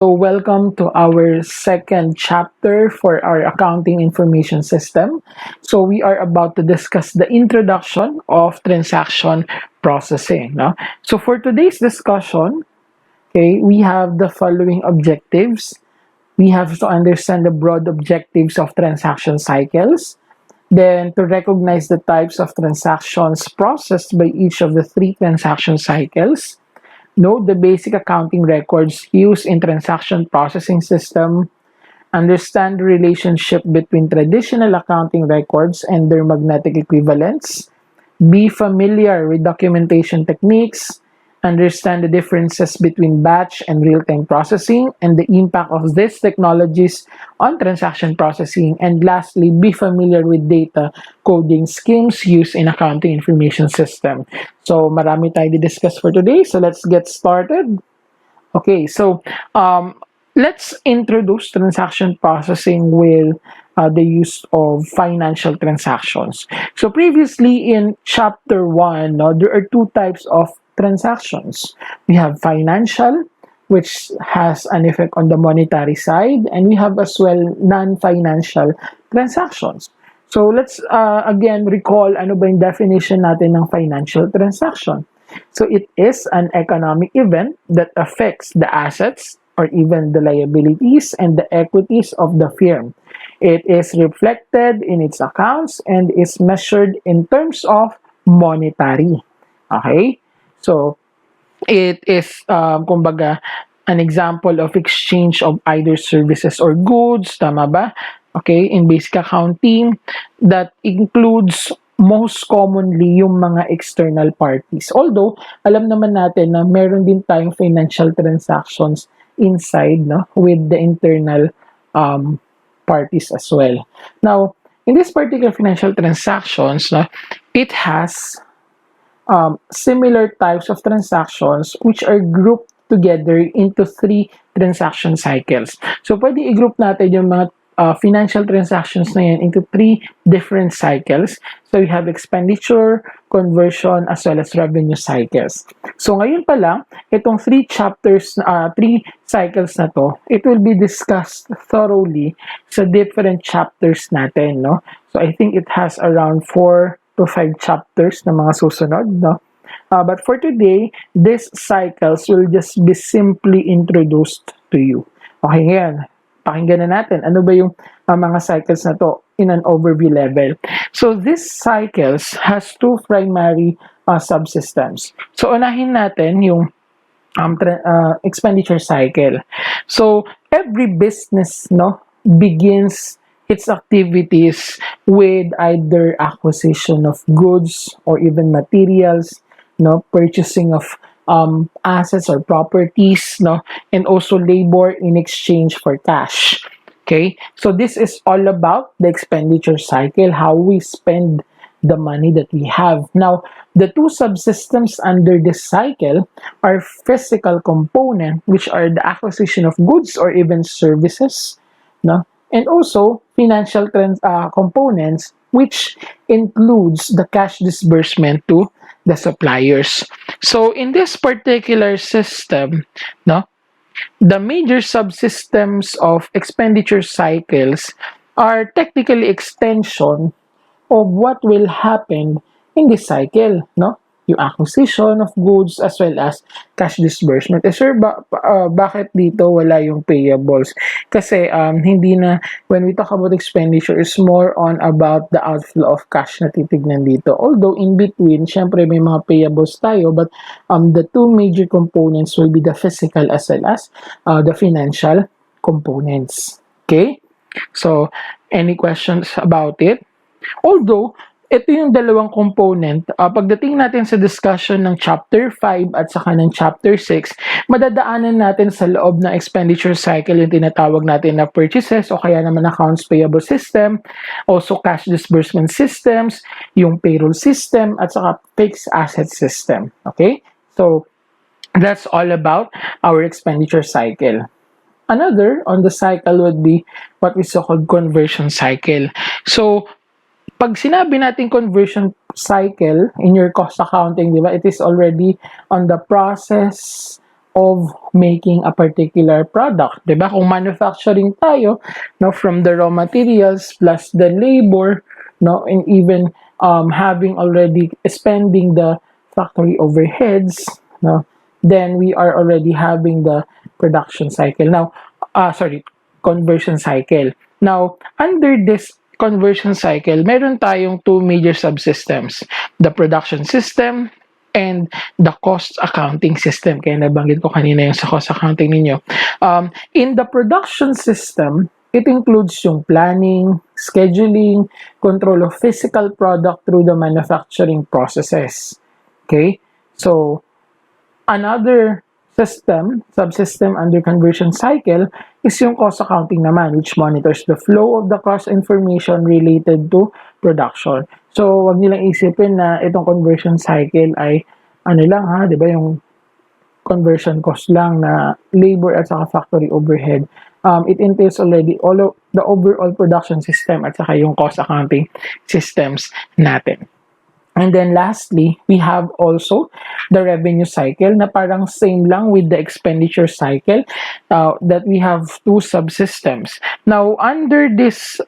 So welcome to our second chapter for our accounting information system. So we are about to discuss the introduction of transaction processing. No? So for today's discussion, okay, we have the following objectives. We have to understand the broad objectives of transaction cycles, then to recognize the types of transactions processed by each of the three transaction cycles. Note the basic accounting records used in transaction processing system. Understand the relationship between traditional accounting records and their magnetic equivalents. Be familiar with documentation techniques. Understand the differences between batch and real-time processing and the impact of these technologies on transaction processing. And lastly, be familiar with data coding schemes used in accounting information system. So marami tayo discuss for today. So let's get started. Okay, so let's introduce transaction processing with the use of financial transactions. So previously in chapter 1, no, there are two types of transactions. We have financial, which has an effect on the monetary side, and we have as well non-financial transactions. So let's again recall ano ba yung definition natin ng financial transaction. So it is an economic event that affects the assets or even the liabilities and the equities of the firm. It is reflected in its accounts and is measured in terms of monetary. Okay? So it is, kumbaga, an example of exchange of either services or goods, tama ba? Okay, in basic accounting, that includes most commonly yung mga external parties. Although, alam naman natin na meron din tayong financial transactions inside, no, with the internal parties as well. Now, in this particular financial transactions, no, it has similar types of transactions which are grouped together into three transaction cycles. So, pwede i-group natin yung mga financial transactions na yan into three different cycles. So, we have expenditure, conversion, as well as revenue cycles. So, ngayon pa lang, itong three cycles na to, it will be discussed thoroughly sa different chapters natin, no? So, I think it has around 4 to 5 chapters na mga susunod, no? But for today, these cycles will just be simply introduced to you. Okay, ngayon, pakinggan na natin. Ano ba yung mga cycles na to in an overview level? So, these cycles has two primary subsystems. So, unahin natin yung expenditure cycle. So, every business, no, begins its activities with either acquisition of goods or even materials, no, purchasing of assets or properties, no, and also labor in exchange for cash. Okay, so this is all about the expenditure cycle, how we spend the money that we have. Now, the two subsystems under this cycle are physical component, which are the acquisition of goods or even services, no, and also financial components, which includes the cash disbursement to the suppliers. So in this particular system, no, the major subsystems of expenditure cycles are technically extension of what will happen in this cycle, no? Yung acquisition of goods as well as cash disbursement. Eh sir, bakit dito wala yung payables? Kasi hindi na, when we talk about expenditure, is more on about the outflow of cash na titignan dito. Although in between, syempre may mga payables tayo, but the two major components will be the physical as well as the financial components. Okay? So, any questions about it? Although, ito yung dalawang component, pagdating natin sa discussion ng chapter 5 at saka ng chapter 6, madadaanan natin sa loob ng expenditure cycle yung tinatawag natin na purchases o kaya naman accounts payable system, also cash disbursement systems, yung payroll system, at saka fixed asset system. Okay? So, that's all about our expenditure cycle. Another on the cycle would be what we so-called conversion cycle. So, pag sinabi natin conversion cycle in your cost accounting, di ba, it is already on the process of making a particular product, 'di ba? Kung manufacturing tayo, no, from the raw materials plus the labor, no, and even having already spending the factory overheads, no, then we are already having the production cycle. Now, sorry, conversion cycle. Now, under this conversion cycle, meron tayong two major subsystems, the production system and the cost accounting system. Kaya nabanggit ko kanina yung sa cost accounting ninyo. In the production system, it includes yung planning, scheduling, control of physical product through the manufacturing processes. Okay? So, another subsystem under conversion cycle is yung cost accounting naman, which monitors the flow of the cost information related to production. So, wag nilang isipin na itong conversion cycle ay ano lang ha, 'di ba, yung conversion cost lang na labor at saka factory overhead. It entails already all of the overall production system at saka yung cost accounting systems natin. And then lastly, we have also the revenue cycle na parang same lang with the expenditure cycle, that we have two subsystems. Now, under this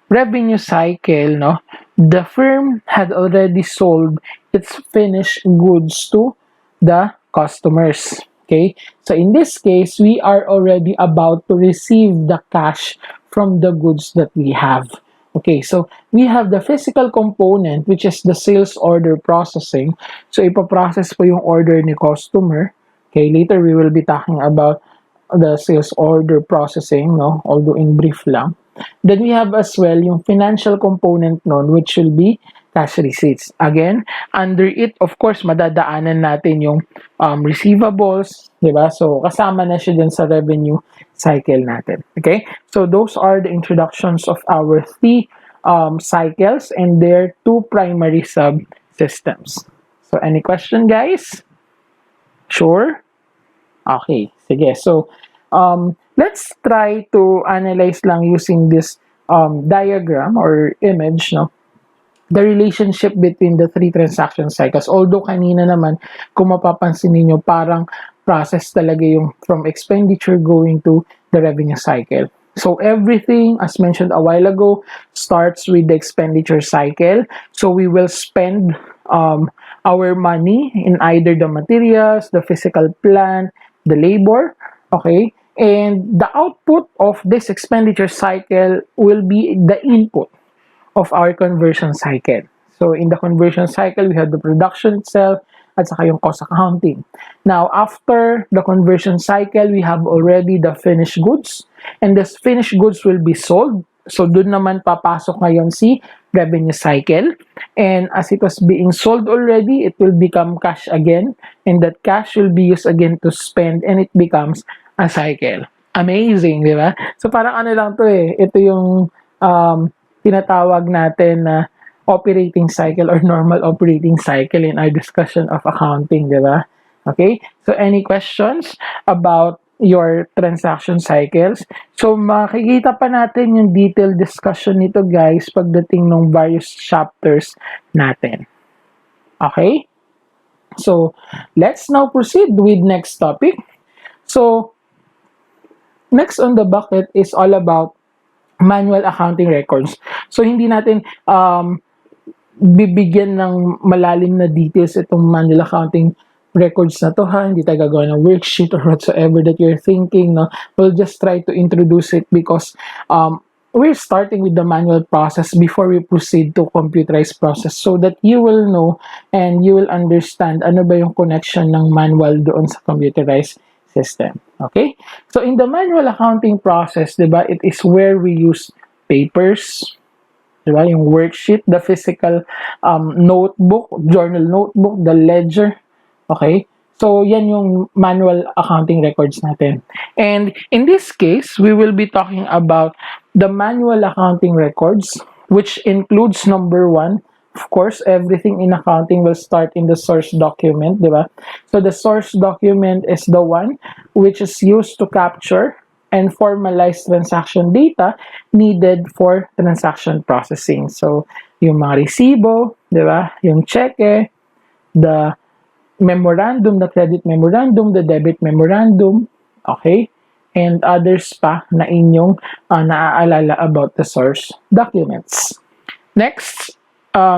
revenue cycle, no, the firm had already sold its finished goods to the customers. Okay? So in this case, we are already about to receive the cash from the goods that we have. Okay, so we have the physical component, which is the sales order processing. So ipaprocess po yung order ni customer. Okay, later we will be talking about the sales order processing, no? Although in brief lang. Then we have as well yung financial component nun, which will be cash receipts. Again, under it, of course, madadaanan natin yung receivables, di ba? So, kasama na siya dyan sa revenue cycle natin. Okay? So, those are the introductions of our three cycles and their two primary subsystems. So, any question, guys? Sure? Okay. Sige. So, let's try to analyze lang using this diagram or image, no? The relationship between the three transaction cycles. Although kanina naman, kung mapapansin niyo parang process talaga yung from expenditure going to the revenue cycle. So everything, as mentioned a while ago, starts with the expenditure cycle. So we will spend our money in either the materials, the physical plant, the labor, okay? And the output of this expenditure cycle will be the input of our conversion cycle. So in the conversion cycle, we have the production itself at saka yung cost accounting. Now, after the conversion cycle, we have already the finished goods, and this finished goods will be sold. So dun naman papasok ngayon si revenue cycle. And as it was being sold already, it will become cash again, and that cash will be used again to spend, and it becomes a cycle. Amazing, di ba? So parang ano lang to eh. Ito yung tinatawag natin na operating cycle or normal operating cycle in our discussion of accounting, di ba? Okay? So, any questions about your transaction cycles? So, makikita pa natin yung detailed discussion nito, guys, pagdating ng various chapters natin. Okay? So, let's now proceed with next topic. So, next on the bucket is all about manual accounting records. So, hindi natin bibigyan ng malalim na details itong manual accounting records na to ha. Hindi tayo gagawa ng worksheet or whatsoever that you're thinking. No? We'll just try to introduce it because we're starting with the manual process before we proceed to computerized process so that you will know and you will understand ano ba yung connection ng manual doon sa computerized system. Okay? So, in the manual accounting process, diba, it is where we use papers, diba, yung worksheet, the physical notebook, journal notebook, the ledger. Okay? So, yan yung manual accounting records natin. And in this case, we will be talking about the manual accounting records, which includes number one, of course, everything in accounting will start in the source document, di ba? So the source document is the one which is used to capture and formalize transaction data needed for transaction processing. So yung mga resibo, di ba? Yung cheque, the memorandum, the credit memorandum, the debit memorandum, okay? And others pa na inyong naaalala about the source documents. Next,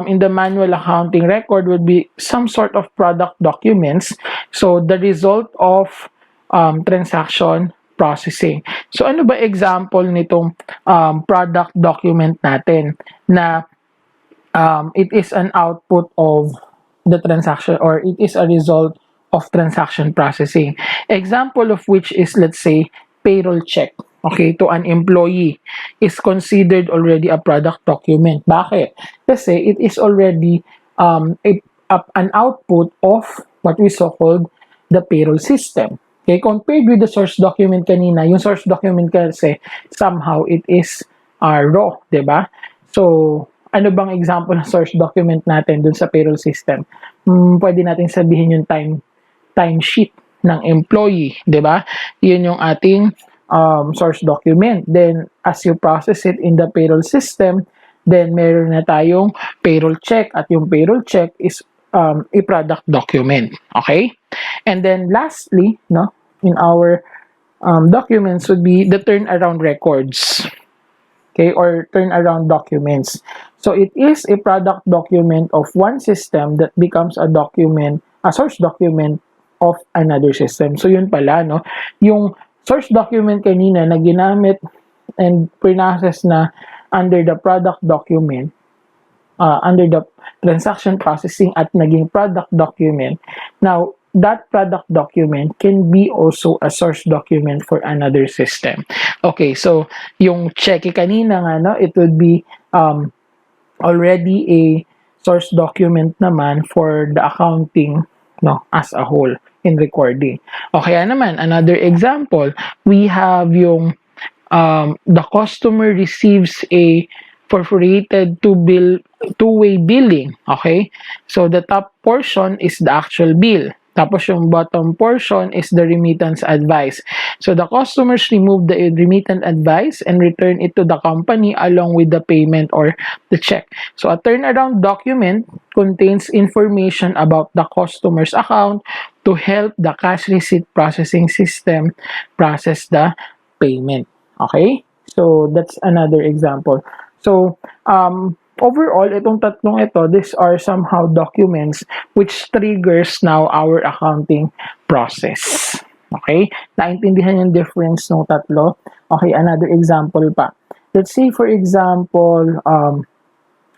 in the manual accounting record would be some sort of product documents. So, the result of transaction processing. So, ano ba example nitong product document natin na it is an output of the transaction, or it is a result of transaction processing. Example of which is, let's say, payroll check, okay, to an employee is considered already a product document. Bakit? Kasi it is already an output of what we so called the payroll system. Okay, compared with the source document kanina, yung source document kasi somehow it is raw, 'di ba? So, ano bang example ng source document natin dun sa payroll system? Pwede natin sabihin yung timesheet ng employee, 'di ba? Yun yung ating source document. Then, as you process it in the payroll system, then meron na tayong payroll check, at yung payroll check is a product document. Okay? And then lastly, no, in our documents would be the turnaround records. Okay, or turnaround documents. So it is a product document of one system that becomes a document, a source document of another system. So yun pala, no? Yung source document kanina na ginamit and process na under the product document, under the transaction processing at naging product document. Now, that product document can be also a source document for another system. Okay, so yung cheque kanina nga, no, it would be already a source document naman for the accounting, no, as a whole in recording. Okay, naman, another example, we have yung the customer receives a perforated two-way billing. Okay? So, the top portion is the actual bill. Tapos yung bottom portion is the remittance advice. So, the customers remove the remittance advice and return it to the company along with the payment or the check. So, a turnaround document contains information about the customer's account to help the cash receipt processing system process the payment. Okay? So, that's another example. So, overall, itong tatlong ito, these are somehow documents which triggers now our accounting process. Okay? Naintindihan yung difference ng tatlo? Okay, another example pa. Let's say, for example,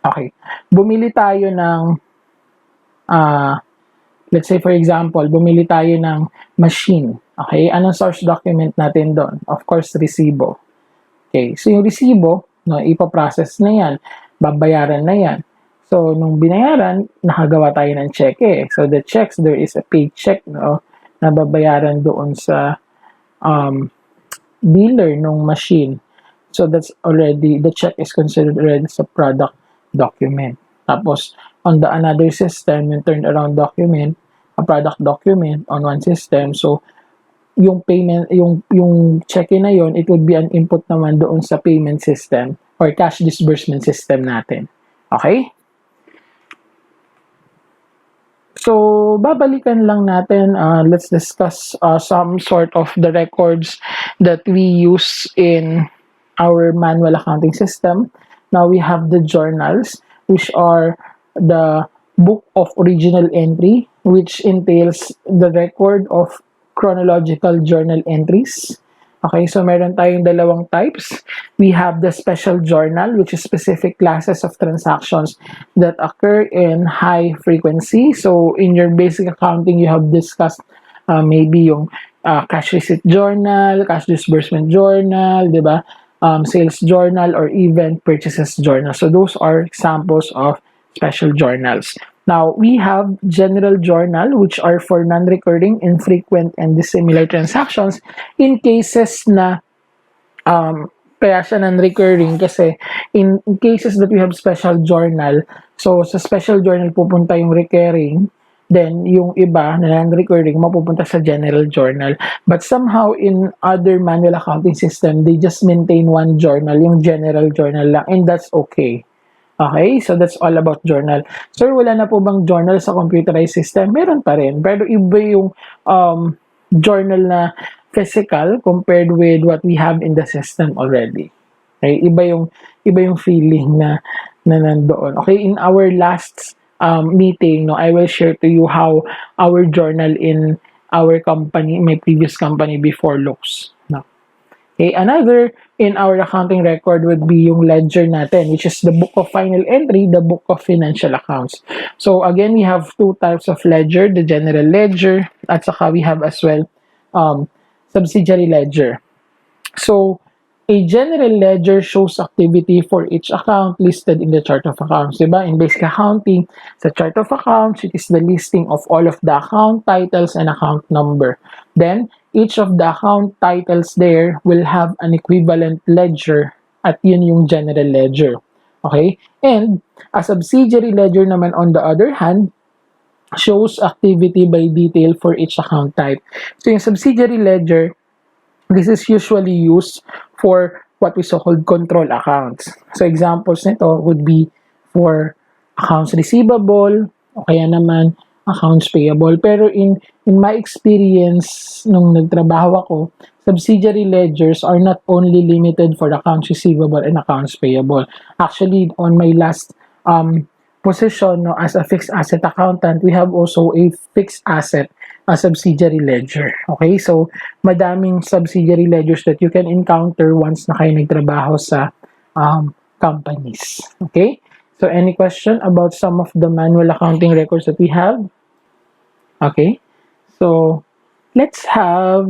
okay, bumili tayo ng, let's say, for example, bumili tayo ng machine. Okay? Anong source document natin doon? Of course, resibo. Okay, so yung resibo, no, ipaprocess na yan, babayaran na yan. So, nung binayaran, nakagawa tayo ng cheque. So, the checks, there is a paid check, no, na babayaran doon sa dealer ng machine. So, that's already, the check is considered already as a product document. Tapos, on the another system, yung turnaround document, a product document on one system. So, yung payment, yung check na yon, it would be an input naman doon sa payment system or cash disbursement system natin. Okay? So, babalikan lang natin, let's discuss some sort of the records that we use in our manual accounting system. Now, we have the journals, which are the book of original entry, which entails the record of chronological journal entries. Okay, so meron tayong dalawang types. We have the special journal, which is specific classes of transactions that occur in high frequency. So in your basic accounting, you have discussed maybe yung cash receipt journal, cash disbursement journal, di ba? Sales journal, or even purchases journal. So those are examples of special journals. Now, we have general journal, which are for non-recurring, infrequent, and dissimilar transactions. In cases na, kaya siya non-recurring kasi in cases that we have special journal, so sa special journal pupunta yung recurring, then yung iba na non-recurring mapupunta sa general journal. But somehow in other manual accounting system, they just maintain one journal, yung general journal lang, and that's okay. Okay, so that's all about journal. Sir, wala na po bang journal sa computerized system? Meron pa rin, pero iba yung journal na physical compared with what we have in the system already. Okay, iba yung feeling na nandoon. Okay, in our last meeting, no, I will share to you how our journal in our company, my previous company before looks. No. Okay, another in our accounting record would be yung ledger natin, which is the book of final entry, the book of financial accounts. So again, we have two types of ledger, the general ledger, at saka we have as well subsidiary ledger. So a general ledger shows activity for each account listed in the chart of accounts. Diba? In basic accounting, sa chart of accounts, it is the listing of all of the account titles and account number. Then, each of the account titles there will have an equivalent ledger at yun yung general ledger. Okay? And, a subsidiary ledger naman on the other hand, shows activity by detail for each account type. So, yung subsidiary ledger, this is usually used for what we so-called control accounts. So examples nito would be for accounts receivable o kaya naman accounts payable. Pero in my experience nung nagtrabaho ako, subsidiary ledgers are not only limited for accounts receivable and accounts payable. Actually, on my last position, no, as a fixed asset accountant, we have also a fixed asset a subsidiary ledger. Okay? So, madaming subsidiary ledgers that you can encounter once na kayo nagtrabaho sa companies. Okay? So, any question about some of the manual accounting records that we have? Okay? So, let's have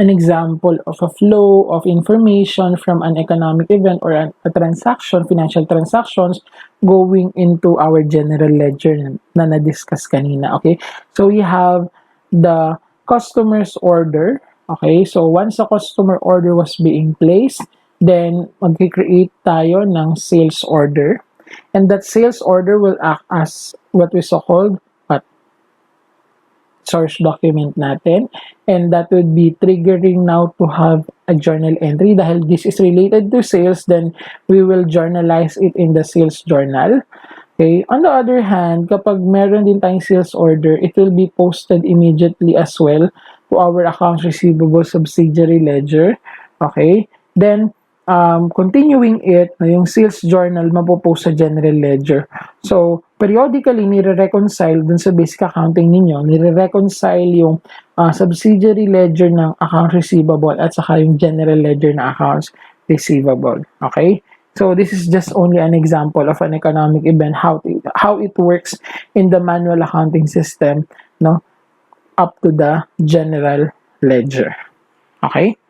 an example of a flow of information from an economic event or a transaction, financial transactions, going into our general ledger na na-discuss kanina. Okay? So, we have the customer's order. Okay, so once a customer order was being placed, then mag-create tayo ng sales order. And that sales order will act as what we so-called source document natin. And that would be triggering now to have a journal entry. Dahil this is related to sales, then we will journalize it in the sales journal. Okay. On the other hand, kapag meron din tayong sales order, it will be posted immediately as well to our accounts receivable subsidiary ledger. Okay. Then, continuing it, yung sales journal mapopost sa general ledger. So, periodically, nire-reconcile dun sa basic accounting ninyo, nire-reconcile yung subsidiary ledger ng accounts receivable at saka yung general ledger na accounts receivable. Okay? So this is just only an example of an economic event, how it works in the manual accounting system, no, up to the general ledger. Okay?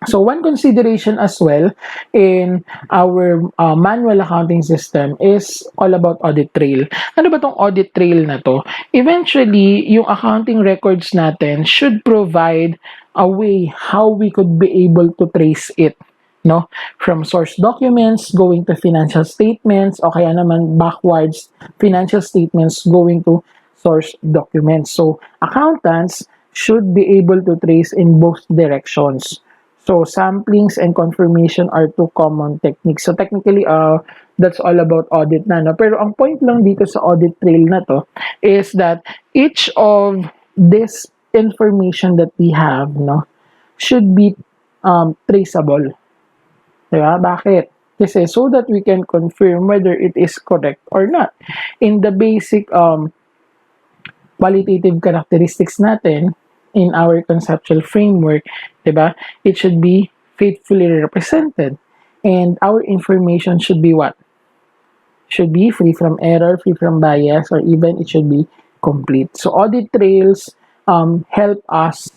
So one consideration as well in our manual accounting system is all about audit trail. Ano ba tong audit trail na to? Eventually, yung accounting records natin should provide a way how we could be able to trace it. No, from source documents going to financial statements o kaya naman backwards financial statements going to source documents. So accountants should be able to trace in both directions. So samplings and confirmation are two common techniques. So technically that's all about audit na, no? Pero ang point lang dito sa audit trail na to is that each of this information that we have, no, should be traceable. Diba? Bakit? Kasi so that we can confirm whether it is correct or not. In the basic qualitative characteristics natin, in our conceptual framework, diba? It should be faithfully represented. And our information should be what? Should be free from error, free from bias, or even it should be complete. So audit trails help us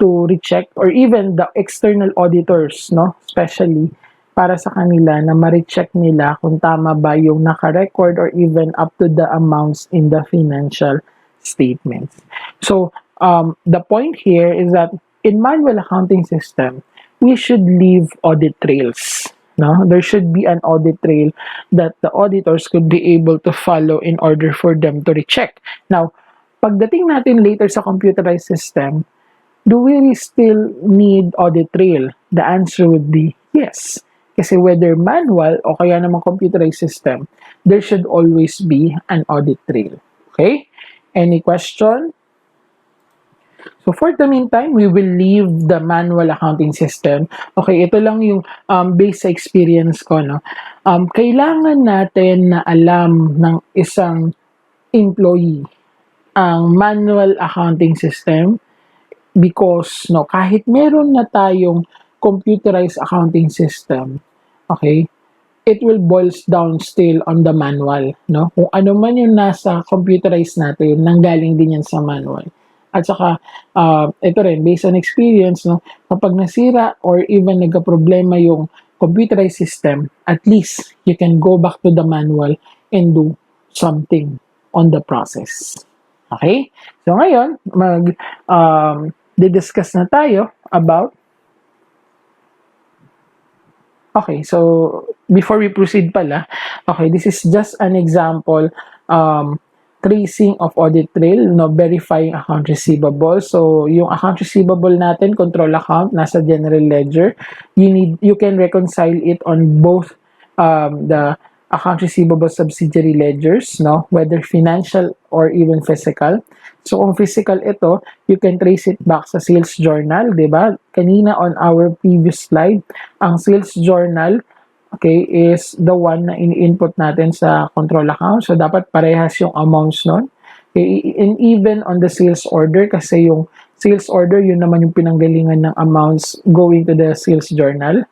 to recheck or even the external auditors, no, especially para sa kanila na ma-recheck nila kung tama ba yung naka-record or even up to the amounts in the financial statements. So the point here is that in manual accounting system, we should leave audit trails. No, there should be an audit trail that the auditors could be able to follow in order for them to recheck. Now, pagdating natin later sa computerized system, do we still need audit trail? The answer would be yes. Kasi whether manual o kaya naman computerized system, there should always be an audit trail. Okay? Any question? So for the meantime, we will leave the manual accounting system. Okay, ito lang yung base sa experience ko, no? Kailangan natin na alam ng isang employee ang manual accounting system because no, kahit meron na tayong computerized accounting system, okay, it will boils down still on the manual, no? Kung ano man yung nasa computerized natin, nanggaling din yan sa manual. At saka, ito rin, based on experience, no? Kapag nasira or even nagka-problema yung computerized system, at least you can go back to the manual and do something on the process. Okay? So ngayon, discuss na tayo about. Okay, so before we proceed pala, okay, this is just an example, tracing of audit trail, no, verifying account receivable. So, yung account receivable natin, control account, nasa general ledger, you can reconcile it on both the account receivable subsidiary ledgers, no, whether financial or even physical. So, kung physical ito, you can trace it back sa sales journal, di ba? Kanina on our previous slide, ang sales journal, okay, is the one na in-input natin sa control account. So, dapat parehas yung amounts nun. Okay, and even on the sales order, kasi yung sales order, yun naman yung pinanggalingan ng amounts going to the sales journal.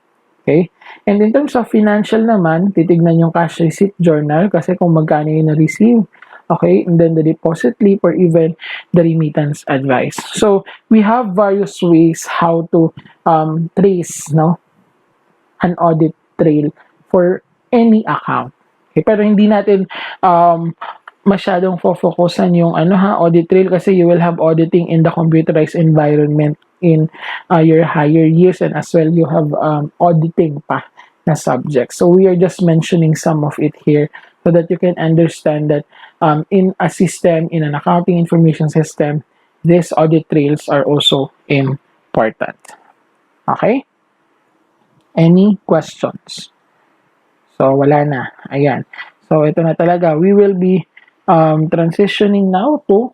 Okay? And in terms of financial naman, titignan yung cash receipt journal kasi kung magkano yung na-receive. Okay, and then the deposit slip or even the remittance advice. So we have various ways how to trace, no, an audit trail for any account. Okay, pero hindi natin masyadong focusan yung audit trail kasi you will have auditing in the computerized environment in your higher years, and as well you have auditing pa na subject. So we are just mentioning some of it here so that you can understand that in a system, in an accounting information system, these audit trails are also important. Okay? Any questions? So, wala na. Ayan. So, ito na talaga. We will be transitioning now to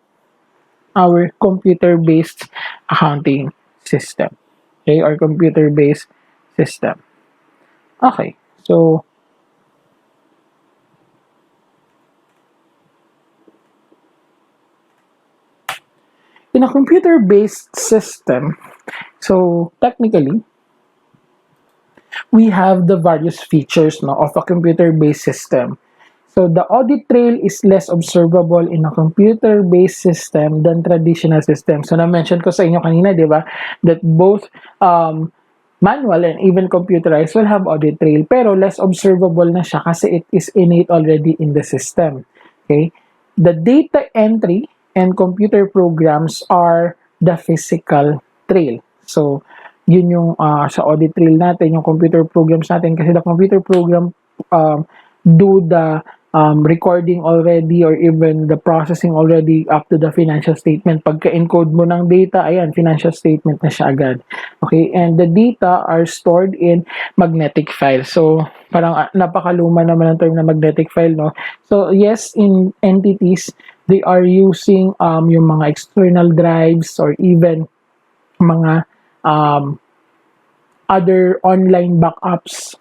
our computer-based accounting system. Okay? Or computer-based system. Okay. So, in a computer-based system, so technically, we have the various features, no, of a computer-based system. So the audit trail is less observable in a computer-based system than traditional system. So na-mention ko sa inyo kanina, di ba, that both manual and even computerized will have audit trail, pero less observable na siya kasi it is innate already in the system. Okay? The data entry and computer programs are the physical trail. So, yun yung sa audit trail natin, yung computer programs natin, kasi the computer program do the recording already or even the processing already up to the financial statement. Pagka-encode mo ng data, ayan, financial statement na siya agad. Okay, and the data are stored in magnetic file. So, parang napakaluma naman ang term na magnetic file, no? So, yes, in entities, they are using yung mga external drives or even mga other online backups.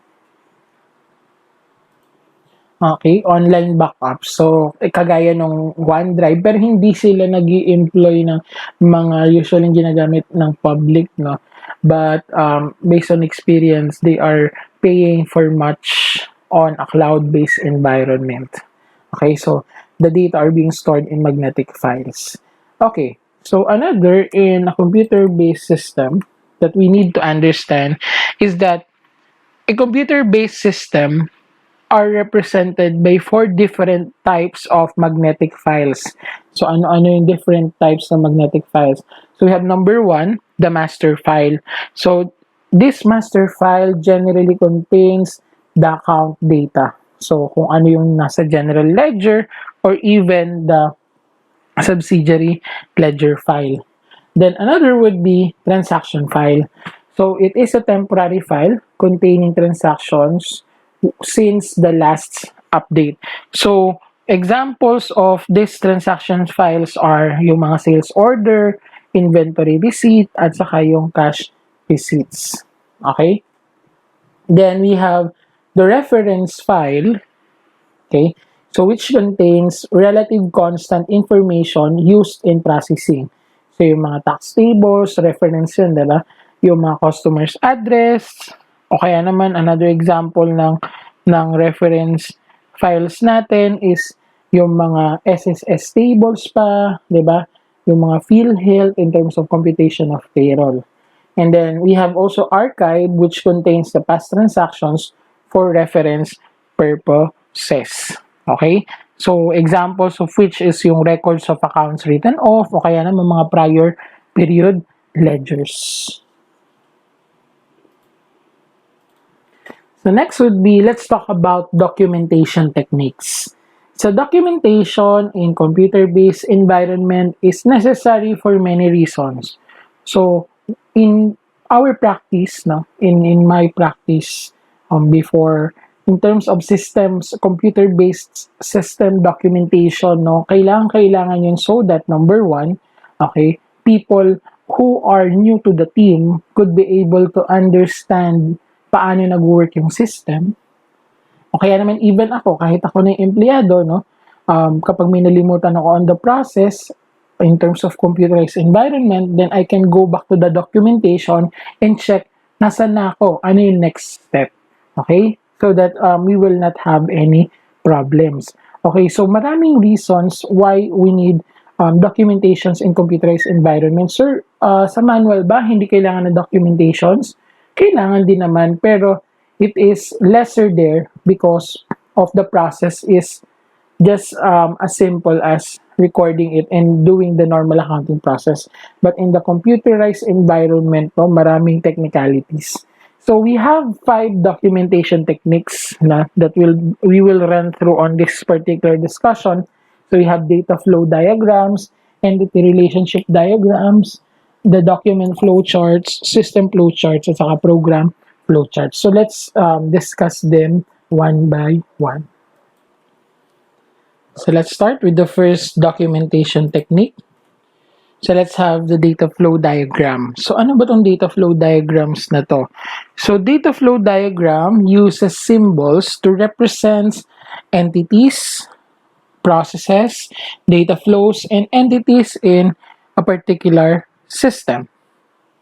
Okay, online backup. So, kagaya nung OneDrive, pero hindi sila nag-i-employ ng mga usually ginagamit ng public, no? But, based on experience, they are paying for much on a cloud-based environment. Okay, so, the data are being stored in magnetic files. Okay, so another in a computer-based system that we need to understand is that a computer-based system are represented by 4 different types of magnetic files. So, ano-ano yung different types of magnetic files? So, we have number 1, the master file. So, this master file generally contains the account data. So, kung ano yung nasa general ledger or even the subsidiary ledger file. Then, another would be transaction file. So it is a temporary file containing transactions since the last update. So examples of these transaction files are yung mga sales order, inventory receipt, at saka yung cash receipts. Okay? Then we have the reference file, okay, so which contains relative constant information used in processing. So yung mga tax tables, reference yun, diba? Yung mga customer's address, o kaya naman another example ng reference files natin is yung mga SSS tables pa, diba? Yung mga PhilHealth in terms of computation of payroll. And then we have also archive, which contains the past transactions for reference purposes. Okay? So, examples of which is yung records of accounts written off o kaya naman mga prior period ledgers. So, next would be, let's talk about documentation techniques. So, documentation in computer-based environment is necessary for many reasons. So, in our practice, in my practice before, in terms of systems, computer-based system documentation, kailangan yun so that number one, okay, people who are new to the team could be able to understand paano nag-work yung system. O kaya naman even ako, kahit ako na yung empleyado, kapag may nalimutan ako on the process, in terms of computerized environment, then I can go back to the documentation and check nasan na ako, ano yung next step. Okay? So that we will not have any problems. Okay, so maraming reasons why we need documentations in computerized environment. Sir, sa manual ba, hindi kailangan ng documentations? Kailangan din naman, pero it is lesser there because of the process is just as simple as recording it and doing the normal accounting process. But in the computerized environment, maraming technicalities. So we have 5 documentation techniques that we will run through on this particular discussion. So we have data flow diagrams, entity relationship diagrams, the document flow charts, system flow charts, at saka program flow charts. So let's discuss them one by one. So let's start with the first documentation technique. So let's have the data flow diagram. So ano ba tong data flow diagrams na to? So data flow diagram uses symbols to represent entities, processes, data flows, and entities in a particular system.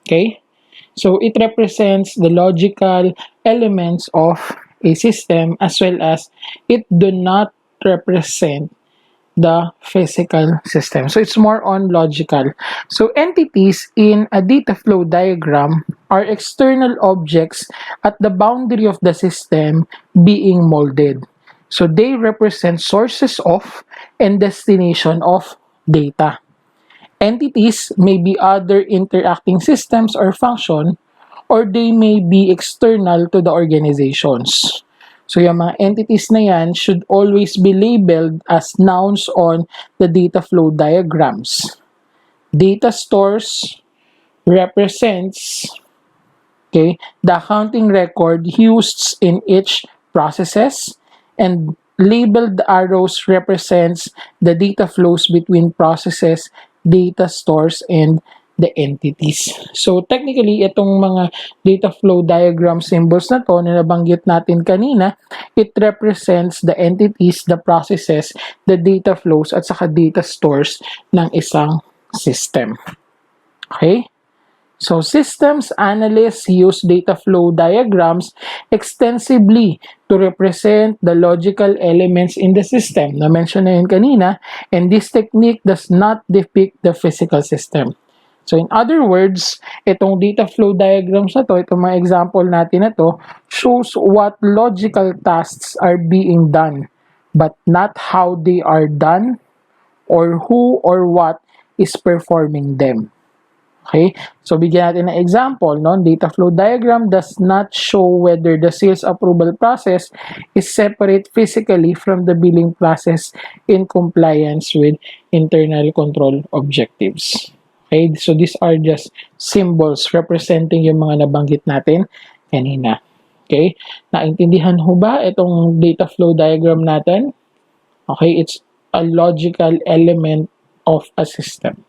Okay? So it represents the logical elements of a system as well as it do not represent the physical system. So it's more on logical. So entities in a data flow diagram are external objects at the boundary of the system being molded. So they represent sources of and destination of data. Entities may be other interacting systems or function, or they may be external to the organizations. So yung mga entities na yan should always be labeled as nouns on the data flow diagrams. Data stores represents the accounting record used in each processes, and labeled arrows represents the data flows between processes, data stores, and the entities. So technically, itong mga data flow diagram symbols na to na nabanggit natin kanina, it represents the entities, the processes, the data flows, at saka data stores ng isang system. Okay? So systems analysts use data flow diagrams extensively to represent the logical elements in the system. Na-mention na yun kanina, and this technique does not depict the physical system. So in other words, itong data flow diagrams na to, itong mga example natin na to, shows what logical tasks are being done, but not how they are done or who or what is performing them. Okay? So bigyan natin ng example, data flow diagram does not show whether the sales approval process is separate physically from the billing process in compliance with internal control objectives. Okay, so these are just symbols representing yung mga nabanggit natin kanina. Okay, naintindihan ho ba itong data flow diagram natin? Okay, it's a logical element of a system.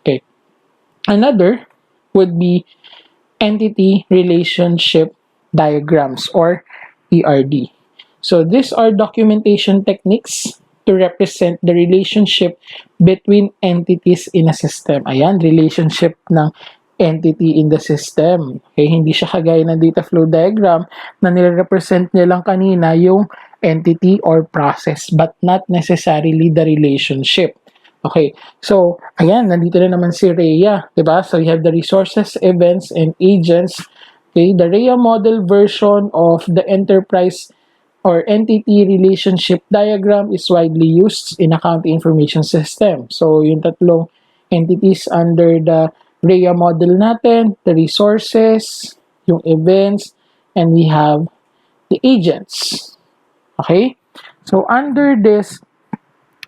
Okay, another would be entity relationship diagrams or ERD. So these are documentation techniques to represent the relationship between entities in a system. Ayan, relationship ng entity in the system. Okay, hindi siya kagaya ng data flow diagram na nire-represent niya lang kanina yung entity or process but not necessarily the relationship. Okay, so ayan, nandito na naman si Rhea, di ba? So you have the resources, events, and agents. Okay, the Rhea model version of the enterprise or entity relationship diagram is widely used in accounting information system. So yung tatlong entities under the Rhea model natin, the resources, yung events, and we have the agents. Okay? So under this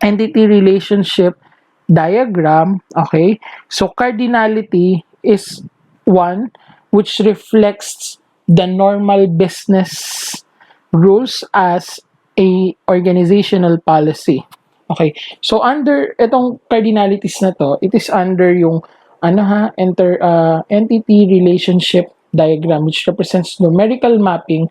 entity relationship diagram, okay, so cardinality is one which reflects the normal business rules as a organizational policy. Okay, so under itong cardinalities na to, it is under yung entity relationship diagram which represents numerical mapping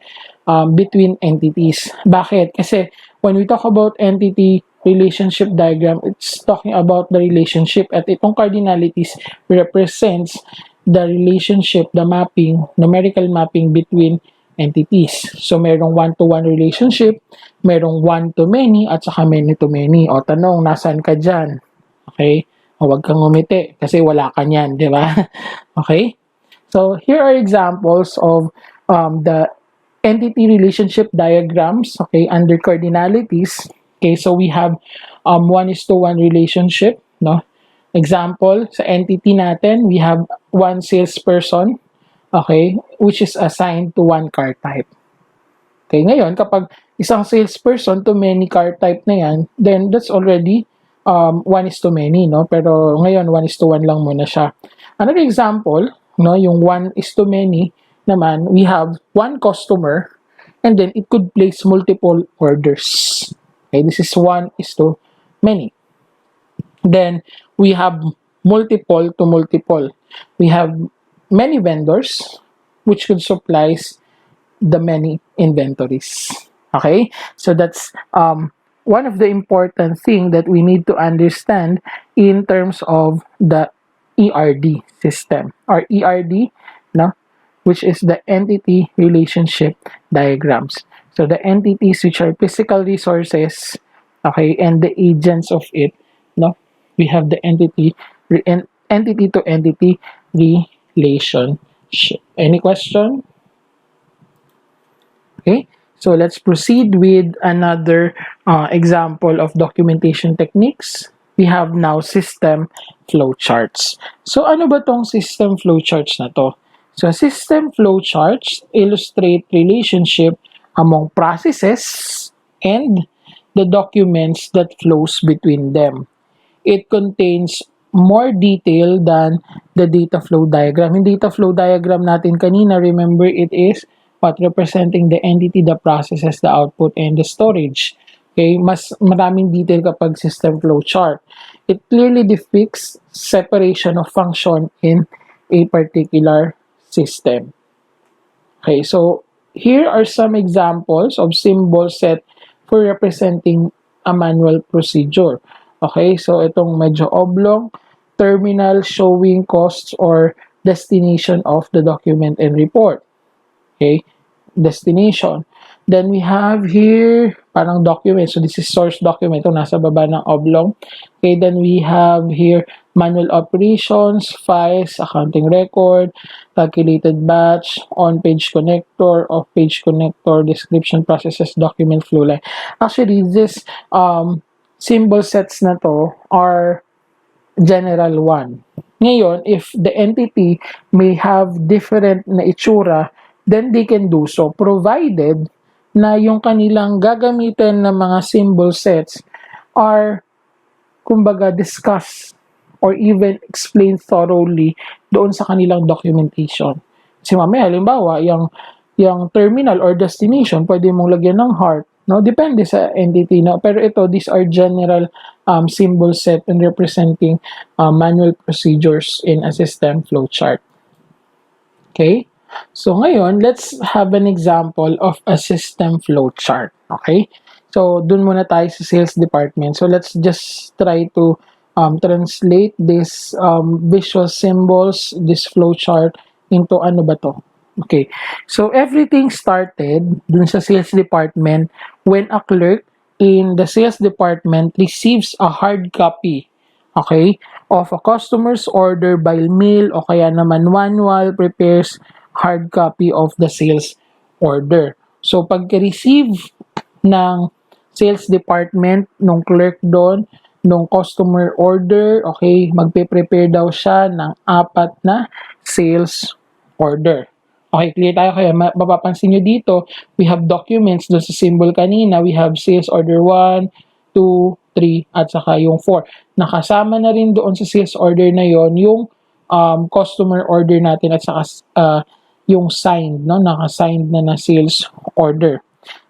between entities. Bakit? Kasi when we talk about entity relationship diagram, it's talking about the relationship at itong cardinalities represents the relationship, the mapping, numerical mapping between entities. So, merong one-to-one relationship, merong one-to-many, at saka many-to-many. O, tanong, nasaan ka dyan? Okay? O, huwag kang ngumiti kasi wala ka niyan, di ba? Okay? So, here are examples of the entity relationship diagrams, okay, under cardinalities. Okay, so we have 1:1 relationship, no? Example, sa entity natin, we have one salesperson, okay, which is assigned to one car type. Okay, ngayon, kapag isang salesperson to many car type na yan, then that's already 1:many, no? Pero ngayon, 1:1 lang muna siya. Another example, no, yung 1:many naman, we have one customer and then it could place multiple orders. Okay, this is 1:many. Then we have multiple to multiple. We have many vendors which could supplies the many inventories. Okay, so that's one of the important thing that we need to understand in terms of the ERD system or ERD, no, which is the entity relationship diagrams. So the entities which are physical resources, okay, and the agents of it, no, we have the entity to entity relationship. Any question? Okay, so let's proceed with another example of documentation techniques. We have now system flowcharts. So ano ba tong system flowcharts na to? So system flowcharts illustrate relationship among processes and the documents that flows between them. It contains more detail than the data flow diagram. Yung data flow diagram natin kanina, remember it is what representing the entity, the processes, the output, and the storage. Okay, mas maraming detail kapag system flow chart. It clearly depicts separation of function in a particular system. Okay, so here are some examples of symbol set for representing a manual procedure. Okay, so itong medyo oblong, terminal showing costs or destination of the document and report. Okay, destination. Then we have here parang document. So this is source document. Ito nasa baba ng oblong. Okay, then we have here manual operations, files, accounting record, calculated batch, on-page connector, off-page connector, description processes, document flow line. Actually, this symbol sets na to are general one. Ngayon, if the entity may have different na itsura, then they can do so provided na yung kanilang gagamitin ng mga symbol sets are kumbaga discussed or even explain thoroughly doon sa kanilang documentation. Kasi mamaya, halimbawa, yung terminal or destination, pwede mong lagyan ng heart, no? Depende sa entity, no? Pero ito, these are general symbol set and representing manual procedures in a system flowchart. Okay? So ngayon, let's have an example of a system flowchart. Okay? So dun muna tayo sa sales department. So let's just try to translate this visual symbols, this flowchart into ano ba to? Okay. So everything started dun sa sales department when a clerk in the sales department receives a hard copy, okay, of a customer's order by mail o kaya naman manual prepares hard copy of the sales order. So pagka-receive ng sales department, nung clerk doon, nung customer order, okay, magpe-prepare daw siya ng 4 na sales order. Okay, clear tayo. Kaya mapapansin nyo dito, we have documents doon sa symbol kanina. We have sales order 1, 2, 3, at saka yung 4. Nakasama na rin doon sa sales order na yon yung customer order natin at saka yung signed, no? Naka-signed na sales order.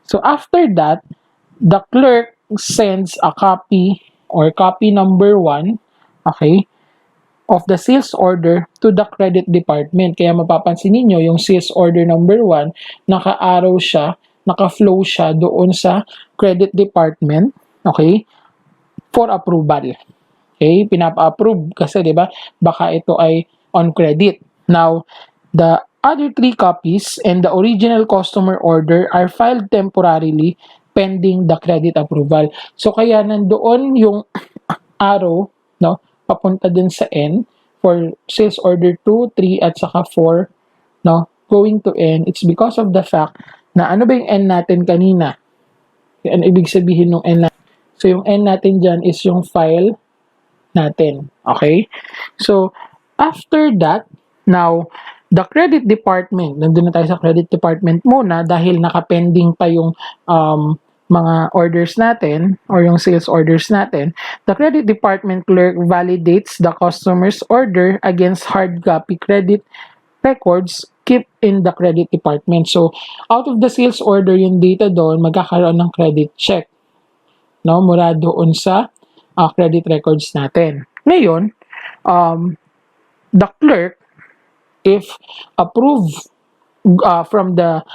So after that, the clerk sends a copy or copy number 1, okay, of the sales order to the credit department. Kaya mapapansin niyo yung sales order number 1, naka-arrow siya, naka-flow siya doon sa credit department, okay, for approval. Okay, pinapa-approve kasi 'di ba? Baka ito ay on credit. Now, the other 3 copies and the original customer order are filed temporarily pending the credit approval. So kaya nandoon yung arrow, no, papunta dun sa N for sales order 2, 3, at saka 4, no, going to N. It's because of the fact na ano ba yung N natin kanina? Ano ibig sabihin ng N natin? So, yung N natin dyan is yung file natin. Okay? So, after that, now, the credit department, nandun na tayo sa credit department muna dahil nakapending pa yung mga orders natin or yung sales orders natin, the credit department clerk validates the customer's order against hard copy credit records kept in the credit department. So, out of the sales order, yung data doon, magkakaroon ng credit check, no, mula doon sa credit records natin. Ngayon, the clerk, if approved from the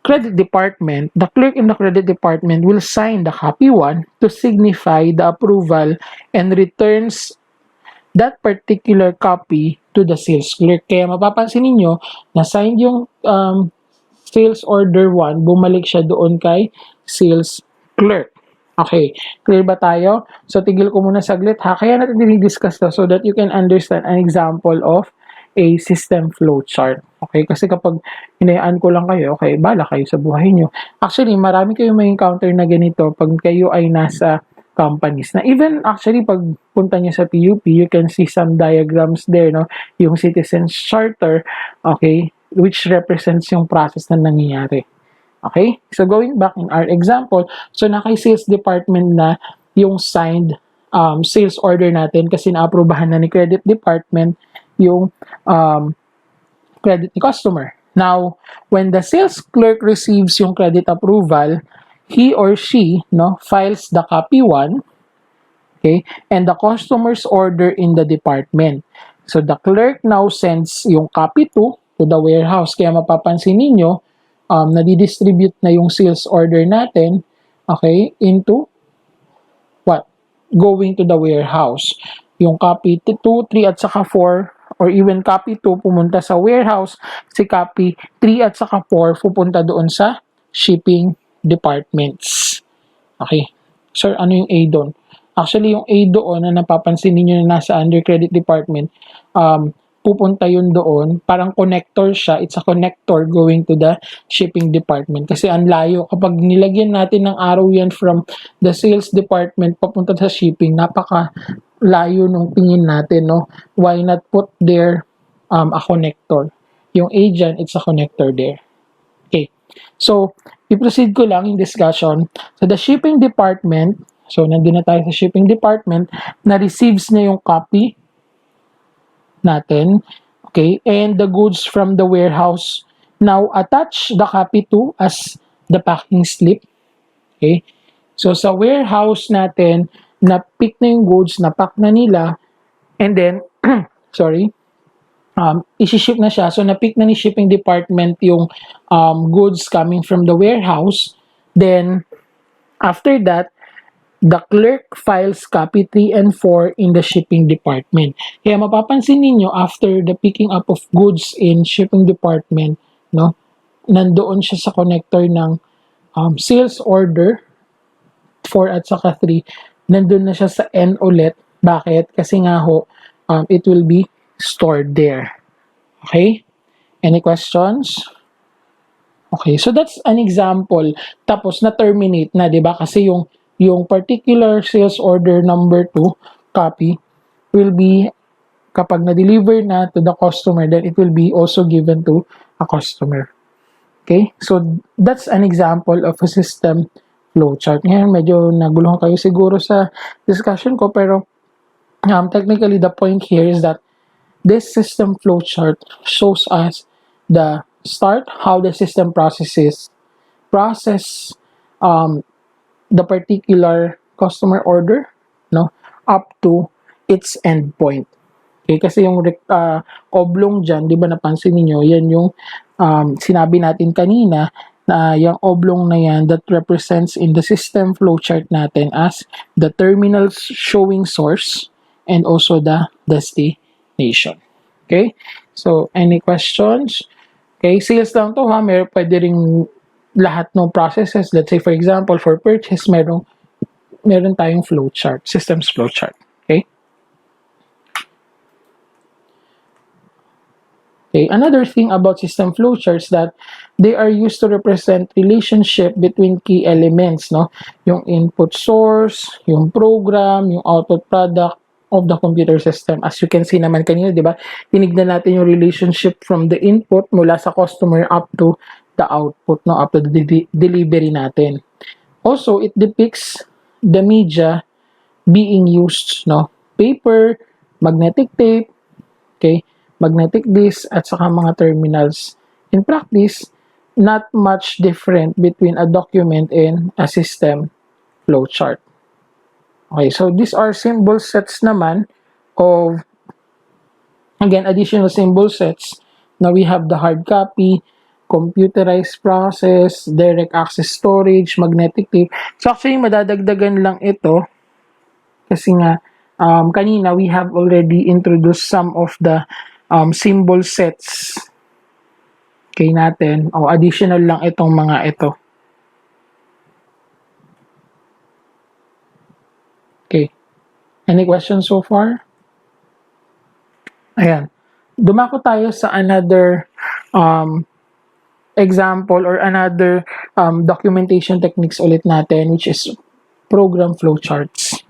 credit department, the clerk in the credit department will sign the copy 1 to signify the approval and returns that particular copy to the sales clerk. Kaya mapapansin niyo na signed yung sales order 1, bumalik siya doon kay sales clerk. Okay, clear ba tayo? So tigil ko muna saglit ha. Kaya natin dinidiscuss to so that you can understand an example of a system flow chart. Okay, kasi kapag hinayaan ko lang kayo, okay, bala kayo sa buhay nyo. Actually, marami kayong may encounter na ganito pag kayo ay nasa companies. Na even actually pag punta nyo sa PUP, you can see some diagrams there, no? Yung citizens charter, okay, which represents yung process na nangyayari. Okay? So going back in our example, so naka-sales department na yung signed sales order natin kasi na-aprobahan na ni credit department yung credit ni customer. Now, when the sales clerk receives yung credit approval, he or she, no, files the copy 1, okay, and the customer's order in the department. So the clerk now sends yung copy 2 to the warehouse. Kaya mapapansin ninyo, nadidistribute na yung sales order natin, okay, into what? Going to the warehouse. Yung copy 2, 3, at saka 4, or even copy 2 pumunta sa warehouse, si copy 3 at saka 4 pupunta doon sa shipping departments. Okay. Sir, ano yung A doon? Actually, yung A doon na napapansin niyo na nasa under credit department, pupunta yun doon, parang connector siya. It's a connector going to the shipping department. Kasi ang layo. Kapag nilagyan natin ng arrow yan from the sales department papunta sa shipping, napaka layo nung tingin natin, no? Why not put there a connector? Yung A dyan, it's a connector there. Okay. So, i-proceed ko lang yung discussion. So, the shipping department, so nandun na tayo sa shipping department, na receives na yung copy natin. Okay, and the goods from the warehouse. Now, attach the copy to as the packing slip. Okay, so sa warehouse natin, na-pick na yung goods, na-pack na nila, and then, sorry, isi-ship na siya. So, na-pick na ni shipping department yung goods coming from the warehouse. Then, after that, the clerk files copy 3 and 4 in the shipping department. Kaya mapapansin ninyo, after the picking up of goods in shipping department, no, nandoon siya sa connector ng sales order 4 at saka 3. Nandun na siya sa N ulit. Bakit? Kasi nga ho, it will be stored there. Okay? Any questions? Okay, so that's an example. Tapos na-terminate na, 'di ba? Kasi yung particular sales order number 2 copy will be kapag na-deliver na to the customer, then it will be also given to a customer. Okay? So that's an example of a system flowchart. Ngayon, medyo naguluhan kayo siguro sa discussion ko, pero technically the point here is that this system flowchart shows us the start, how the system process um, the particular customer order, no, up to its endpoint. Okay, kasi yung oblong dyan, di ba napansin niyo yan yung sinabi natin kanina na yung oblong na yan that represents in the system flowchart natin as the terminal showing source and also the destination. Okay? So, any questions? Okay, sales lang to ha. Pwede ring lahat ng processes. Let's say, for example, for purchase, meron tayong flowchart, systems flowchart. Okay? Okay, another thing about system flowcharts that they are used to represent relationship between key elements, no? Yung input source, yung program, yung output product of the computer system. As you can see naman kanina, di ba? Tinignan natin yung relationship from the input mula sa customer up to the output, no? Up to the delivery natin. Also, it depicts the media being used, no? Paper, magnetic tape, okay? Magnetic disc at saka mga terminals. In practice, not much different between a document and a system flowchart. Okay, so these are symbol sets naman of, again, additional symbol sets. Now we have the hard copy, computerized process, direct access storage, magnetic tape. So actually, madadagdagan lang ito kasi nga, kanina we have already introduced some of the symbol sets kay natin. O, additional lang itong mga ito. Okay. Any questions so far? Ayan. Dumako tayo sa another example or another documentation techniques ulit natin, which is program flowcharts.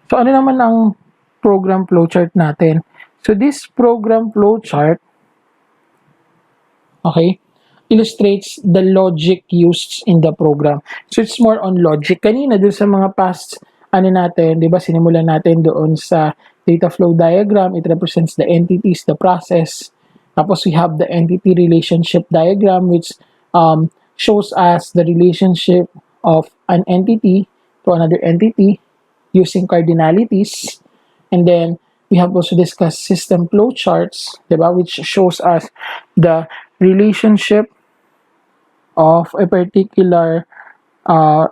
So, ano naman ang program flowchart natin? So, this program flowchart, okay, illustrates the logic used in the program. So, it's more on logic. Kanina, dun sa mga past, natin, di ba, sinimulan natin doon sa data flow diagram, it represents the entities, the process. Tapos, we have the entity relationship diagram, which shows us the relationship of an entity to another entity using cardinalities. And then, we have also discussed system flow charts, diba, which shows us the relationship of a particular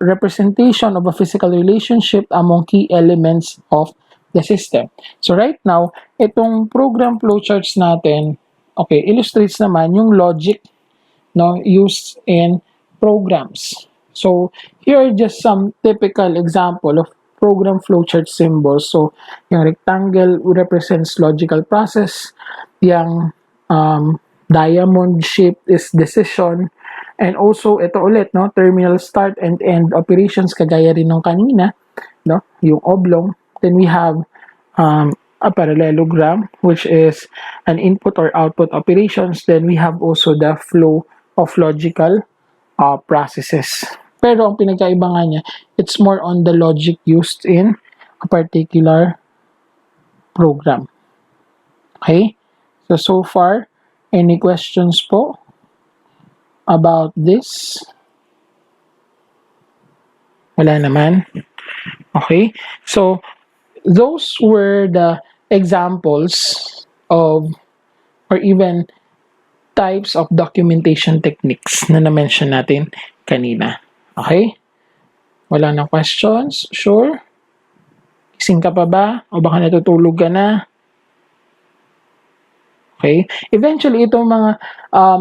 representation of a physical relationship among key elements of the system. So right now, itong program flowcharts natin, okay, illustrates naman yung logic, no, used in programs. So here are just some typical example of program flowchart symbols. So, yung rectangle represents logical process. Yung diamond shape is decision. And also, ito ulit, no, terminal start and end operations, kagaya rin nung kanina, no, yung oblong. Then we have a parallelogram, which is an input or output operations. Then we have also the flow of logical processes. Pero ang pinagkaiba nga niya, it's more on the logic used in a particular program. Okay? So far, any questions po about this? Wala naman. Okay. So, those were the examples of, or even types of documentation techniques na na-mention natin kanina. Okay? Wala na questions? Sure? Gising ka pa ba? O baka natutulog ka na? Okay? Eventually, itong mga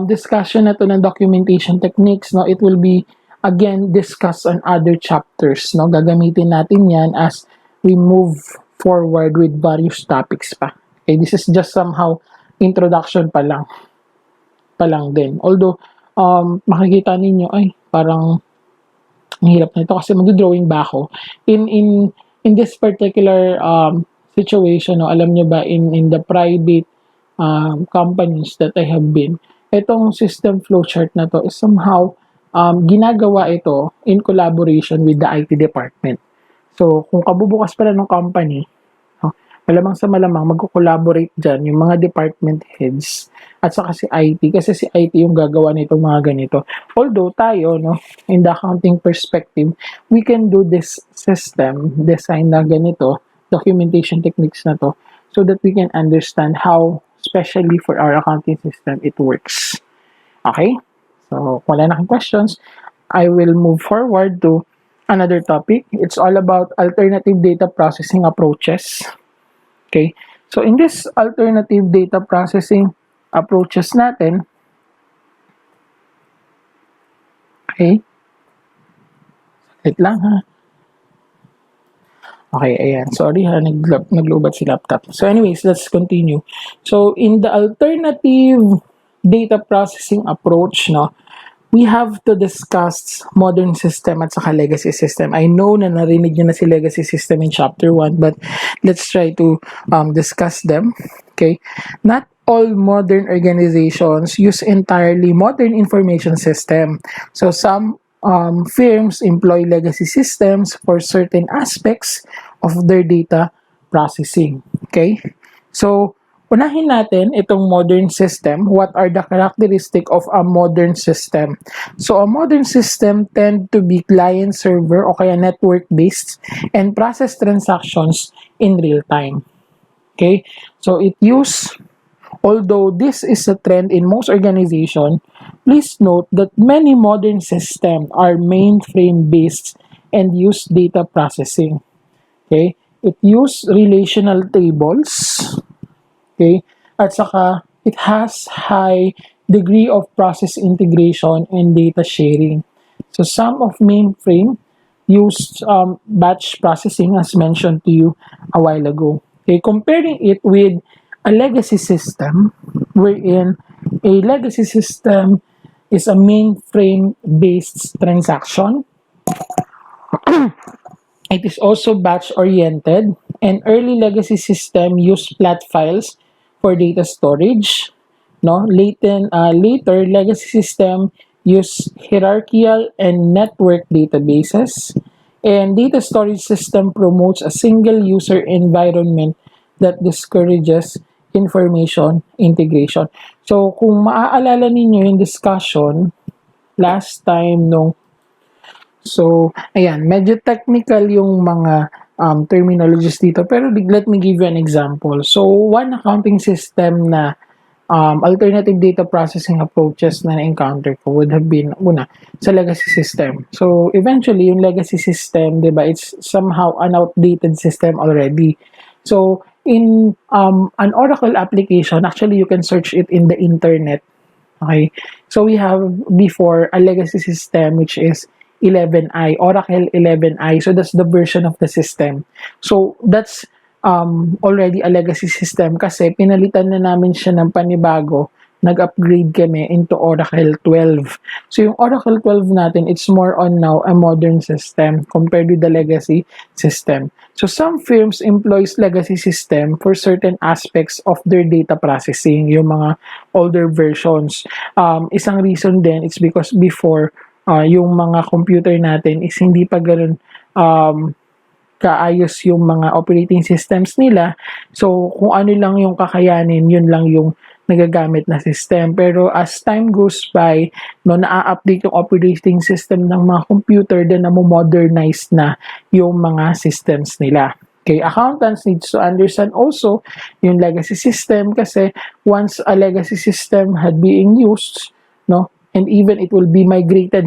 discussion na to ng documentation techniques, no, it will be again discussed on other chapters. No? Gagamitin natin yan as we move forward with various topics pa. Okay? This is just somehow introduction pa lang din. Although, makikita ninyo, ay, parang ang hirap na ito kasi mag-drawing ba ako. In this particular situation, no, alam nyo ba, in the private companies that I have been, itong system flowchart na to is somehow ginagawa ito in collaboration with the IT department. So, kung kabubukas pala ng company, malamang sa malamang magko-collaborate dyan yung mga department heads at saka si IT kasi si IT yung gagawa nitong mga ganito. Although tayo, no, in the accounting perspective, we can do this system design na ganito, documentation techniques na to, so that we can understand how, especially for our accounting system, it works. Okay? So, wala na akong questions. I will move forward to another topic. It's all about alternative data processing approaches. Okay? So, in this alternative data processing approaches natin, okay? Wait lang ha. Okay, ayan. Sorry ha, naglubat si laptop. So anyways, let's continue. So, in the alternative data processing approach, no, we have to discuss modern system at saka legacy system. I know na narinig nyo na si legacy system in chapter 1, but let's try to discuss them. Okay? Not all modern organizations use entirely modern information system. So some firms employ legacy systems for certain aspects of their data processing. Okay? So, unahin natin itong modern system. What are the characteristic of a modern system? So, a modern system tend to be client-server o kaya network-based and process transactions in real time. Okay? So, although this is a trend in most organizations, please note that many modern systems are mainframe-based and use data processing. Okay? It use relational tables. Okay? At saka, it has high degree of process integration and data sharing. So, some of mainframe used batch processing as mentioned to you a while ago. Okay? Comparing it with a legacy system, wherein a legacy system is a mainframe-based transaction. It is also batch-oriented, and early legacy system used flat files for data storage. No, later legacy system use hierarchical and network databases, and data storage system promotes a single user environment that discourages information integration. So, kung maaalala ninyo yung discussion last time So, ayan, medyo technical yung mga terminologies dito, pero let me give you an example. So, one accounting system na alternative data processing approaches na na-encounter ko would have been, una, sa legacy system. So, eventually, yung legacy system, di ba, it's somehow an outdated system already. So, in an Oracle application, actually, you can search it in the internet. Okay? So, we have before a legacy system which is 11i, Oracle 11i. So, that's the version of the system. So, that's already a legacy system kasi pinalitan na namin siya ng panibago. Nag-upgrade kami into Oracle 12. So, yung Oracle 12 natin, it's more on now a modern system compared with the legacy system. So, some firms employs legacy system for certain aspects of their data processing, yung mga older versions. Isang reason din, it's because before, yung mga computer natin is hindi pa ganun kaayos yung mga operating systems nila. So, kung ano lang yung kakayanin, yun lang yung nagagamit na system. Pero as time goes by, no, na-update yung operating system ng mga computer, then na-modernize na yung mga systems nila. Okay, accountants needs to understand also yung legacy system kasi once a legacy system had being used, no, and even it will be migrated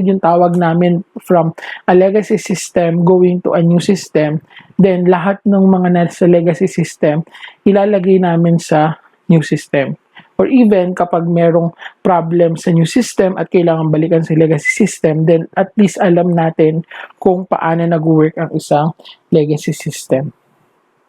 yung tawag namin from a legacy system going to a new system, then lahat ng mga nasa legacy system, ilalagay namin sa new system. Or even kapag merong problem sa new system at kailangan balikan sa legacy system, then at least alam natin kung paano nag-work ang isang legacy system.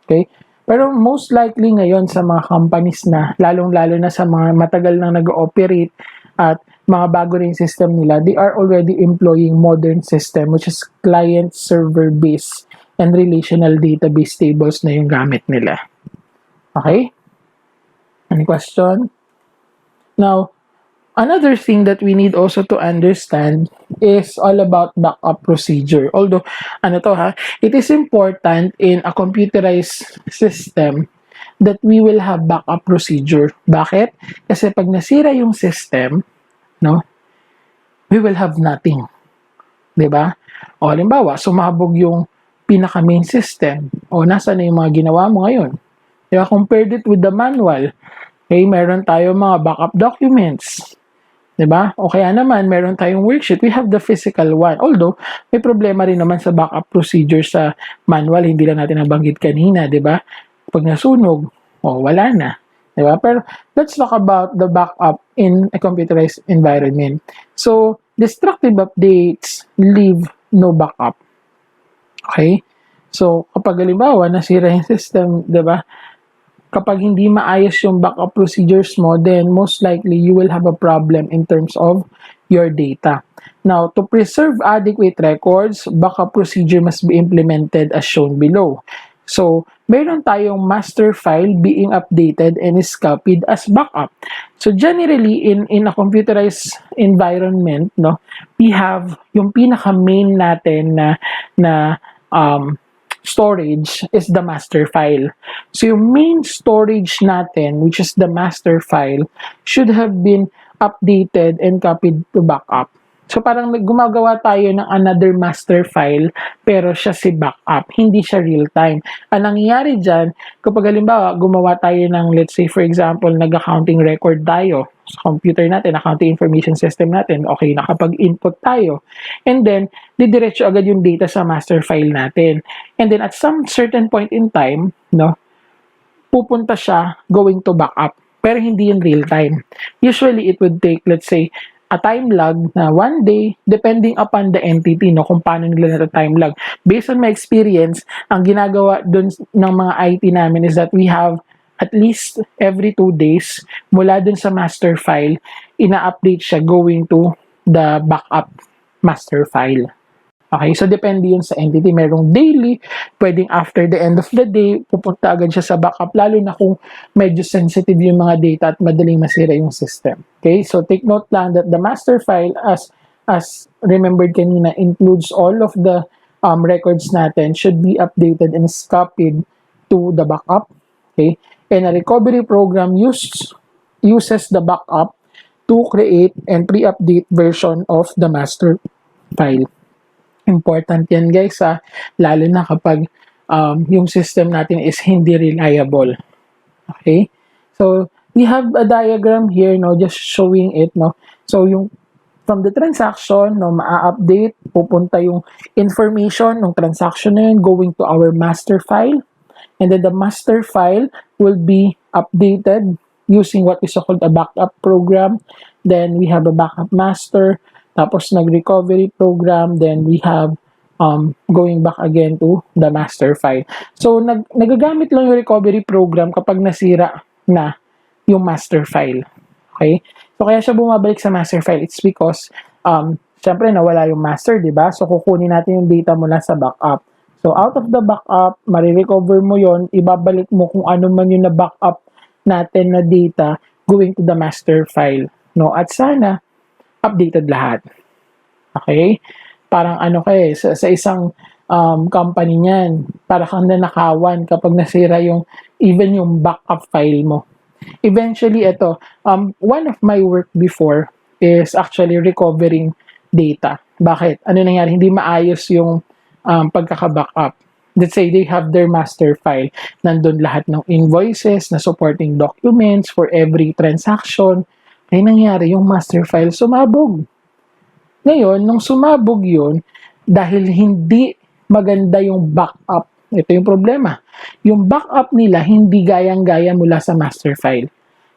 Okay? Pero most likely ngayon sa mga companies na, lalong-lalo na sa mga matagal nang nag-ooperate at mga bago rin system nila, they are already employing modern system which is client-server based and relational database tables na yung gamit nila. Okay? Any question? Now, another thing that we need also to understand is all about backup procedure. Although, it is important in a computerized system that we will have backup procedure. Bakit? Kasi pag nasira yung system, no, we will have nothing. Diba? O halimbawa, sumabog yung pinaka-main system. O nasa na yung mga ginawa mo ngayon? Diba? Compared it with the manual, okay, meron tayo mga backup documents. Diba? O kaya naman, meron tayong worksheet. We have the physical one. Although, may problema rin naman sa backup procedure sa manual. Hindi lang natin nabanggit kanina, diba? Pag nasunog, wala na. Diba? Pero, let's talk about the backup in a computerized environment. So, destructive updates leave no backup. Okay? So, kapag halimbawa, nasira yung system, diba? Kapag hindi maayos yung backup procedures mo, then most likely you will have a problem in terms of your data. Now, to preserve adequate records, backup procedure must be implemented as shown below. So, meron tayong master file being updated and is copied as backup. So, generally, in a computerized environment, no, we have yung pinaka-main natin na storage is the master file. So, yung main storage natin, which is the master file, should have been updated and copied to backup. So, parang gumagawa tayo ng another master file, pero siya si backup, hindi siya real-time. Ang nangyayari dyan, kapag halimbawa, gumawa tayo ng, let's say, for example, nag-accounting record tayo sa computer natin, accounting information system natin, okay, nakapag-input tayo. And then, didiretso agad yung data sa master file natin. And then, at some certain point in time, no, pupunta siya going to backup. Pero hindi in real time. Usually, it would take, let's say, a time lag na 1 day depending upon the entity, no, kung paano nila time lag. Based on my experience, ang ginagawa dun ng mga IT namin is that we have at least every 2 days mula dun sa master file, ina-update siya going to the backup master file. Okay, so depende yun sa entity. Merong daily, pwedeng after the end of the day, pupunta agad siya sa backup, lalo na kung medyo sensitive yung mga data at madaling masira yung system. Okay, so take note lang that the master file, as remembered kanina, includes all of the records natin, should be updated and copied to the backup. Okay, and a recovery program uses the backup to create and pre-update version of the master file. Important yan guys, lalo na kapag yung system natin is hindi reliable. Okay? So, we have a diagram here, no, just showing it, no. So, yung from the transaction, no, ma-update, pupunta yung information ng transaction na yun going to our master file. And then the master file will be updated using what is called a backup program. Then we have a backup master. Tapos nag-recovery program, then we have going back again to the master file. So, nagagamit lang yung recovery program kapag nasira na yung master file. Okay? So, kaya siya bumabalik sa master file. It's because, syempre, nawala yung master, di ba? So, kukunin natin yung data mula sa backup. So, out of the backup, marirecover mo yon, ibabalik mo kung ano man yung na-backup natin na data going to the master file. No? At sana, updated lahat. Okay? Parang sa isang company niyan, para kang nanakawan kapag nasira even yung backup file mo. Eventually, ito, one of my work before is actually recovering data. Bakit? Ano nangyari? Hindi maayos yung pagkaka-backup. Let's say they have their master file. Nandun lahat ng invoices na supporting documents for every transaction. Ay nangyari, yung master file sumabog. Ngayon, nung sumabog yun, dahil hindi maganda yung backup, ito yung problema. Yung backup nila, hindi gayang-gaya mula sa master file.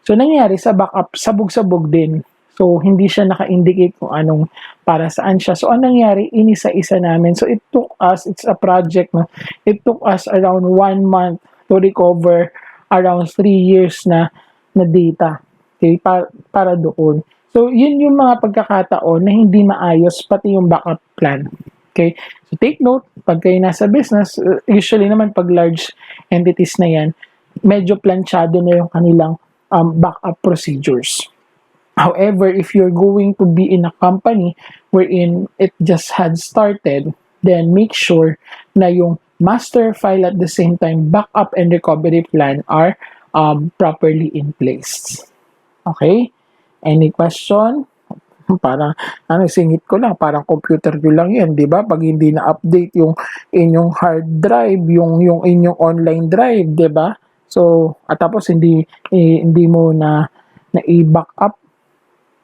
So, nangyari sa backup, sabog-sabog din. So, hindi siya naka-indicate kung anong para saan siya. So, anong nangyari? Inisa-isa namin. So, it took us, it's a project, no? It took us around 1 month to recover around 3 years na data. Okay? Para doon. So, yun yung mga pagkakataon na hindi maayos, pati yung backup plan. Okay? So, take note, pag kayo nasa business, usually naman pag large entities na yan, medyo planchado na yung kanilang backup procedures. However, if you're going to be in a company wherein it just had started, then make sure na yung master file at the same time backup and recovery plan are properly in place. Okay? Any question? Parang, singit ko lang, parang computer ko lang yan, di ba? Pag hindi na-update yung inyong hard drive, yung inyong online drive, di ba? So, at tapos hindi mo na i-back up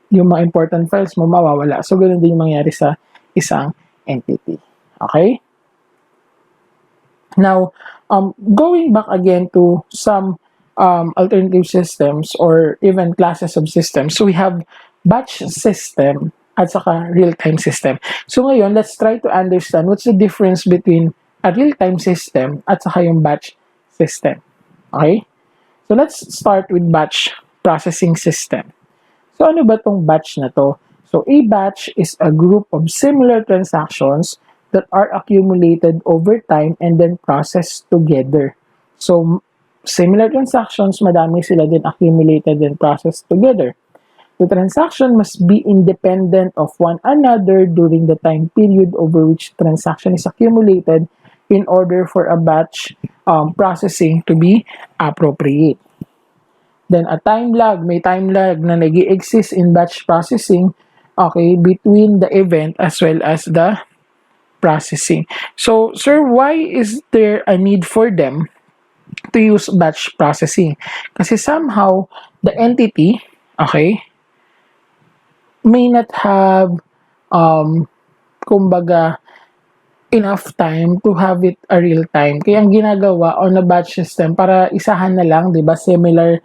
yung mga important files mo, mawawala. So, ganun din yung mangyari sa isang entity. Okay? Now, going back again to some alternative systems or even classes of systems. So, we have batch system at saka real-time system. So, ngayon, let's try to understand what's the difference between a real-time system at saka yung batch system. Okay? So, let's start with batch processing system. So, ano ba tong batch na to? So, a batch is a group of similar transactions that are accumulated over time and then processed together. So, similar transactions, madami sila din accumulated and processed together. The transaction must be independent of one another during the time period over which the transaction is accumulated in order for a batch processing to be appropriate. Then a time lag, may time lag na nag-exist in batch processing, okay, between the event as well as the processing. So, sir, why is there a need for them to use batch processing? Kasi somehow, the entity, okay, may not have, kumbaga, enough time to have it a real time. Kaya ang ginagawa on a batch system, para isahan na lang, di ba, similar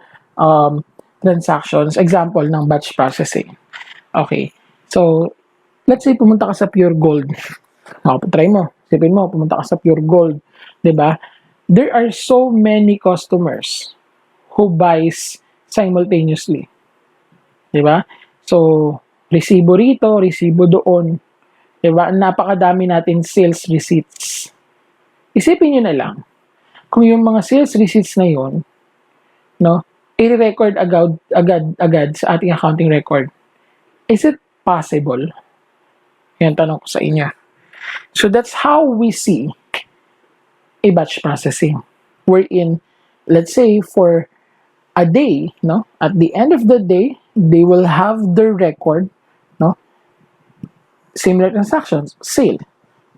transactions, example ng batch processing. Okay. So, let's say pumunta ka sa Pure Gold. Try mo. Sipin mo, pumunta ka sa Pure Gold. Diba? There are so many customers who buys simultaneously. Diba? So, resibo rito, resibo doon. Diba? Napakadami natin sales receipts. Isipin nyo na lang, kung yung mga sales receipts na yun, no, i-record agad sa ating accounting record. Is it possible? Yan tanong ko sa inyo. So that's how we see a batch processing. Wherein, let's say for a day, no, at the end of the day, they will have their record, no, similar transactions, sale.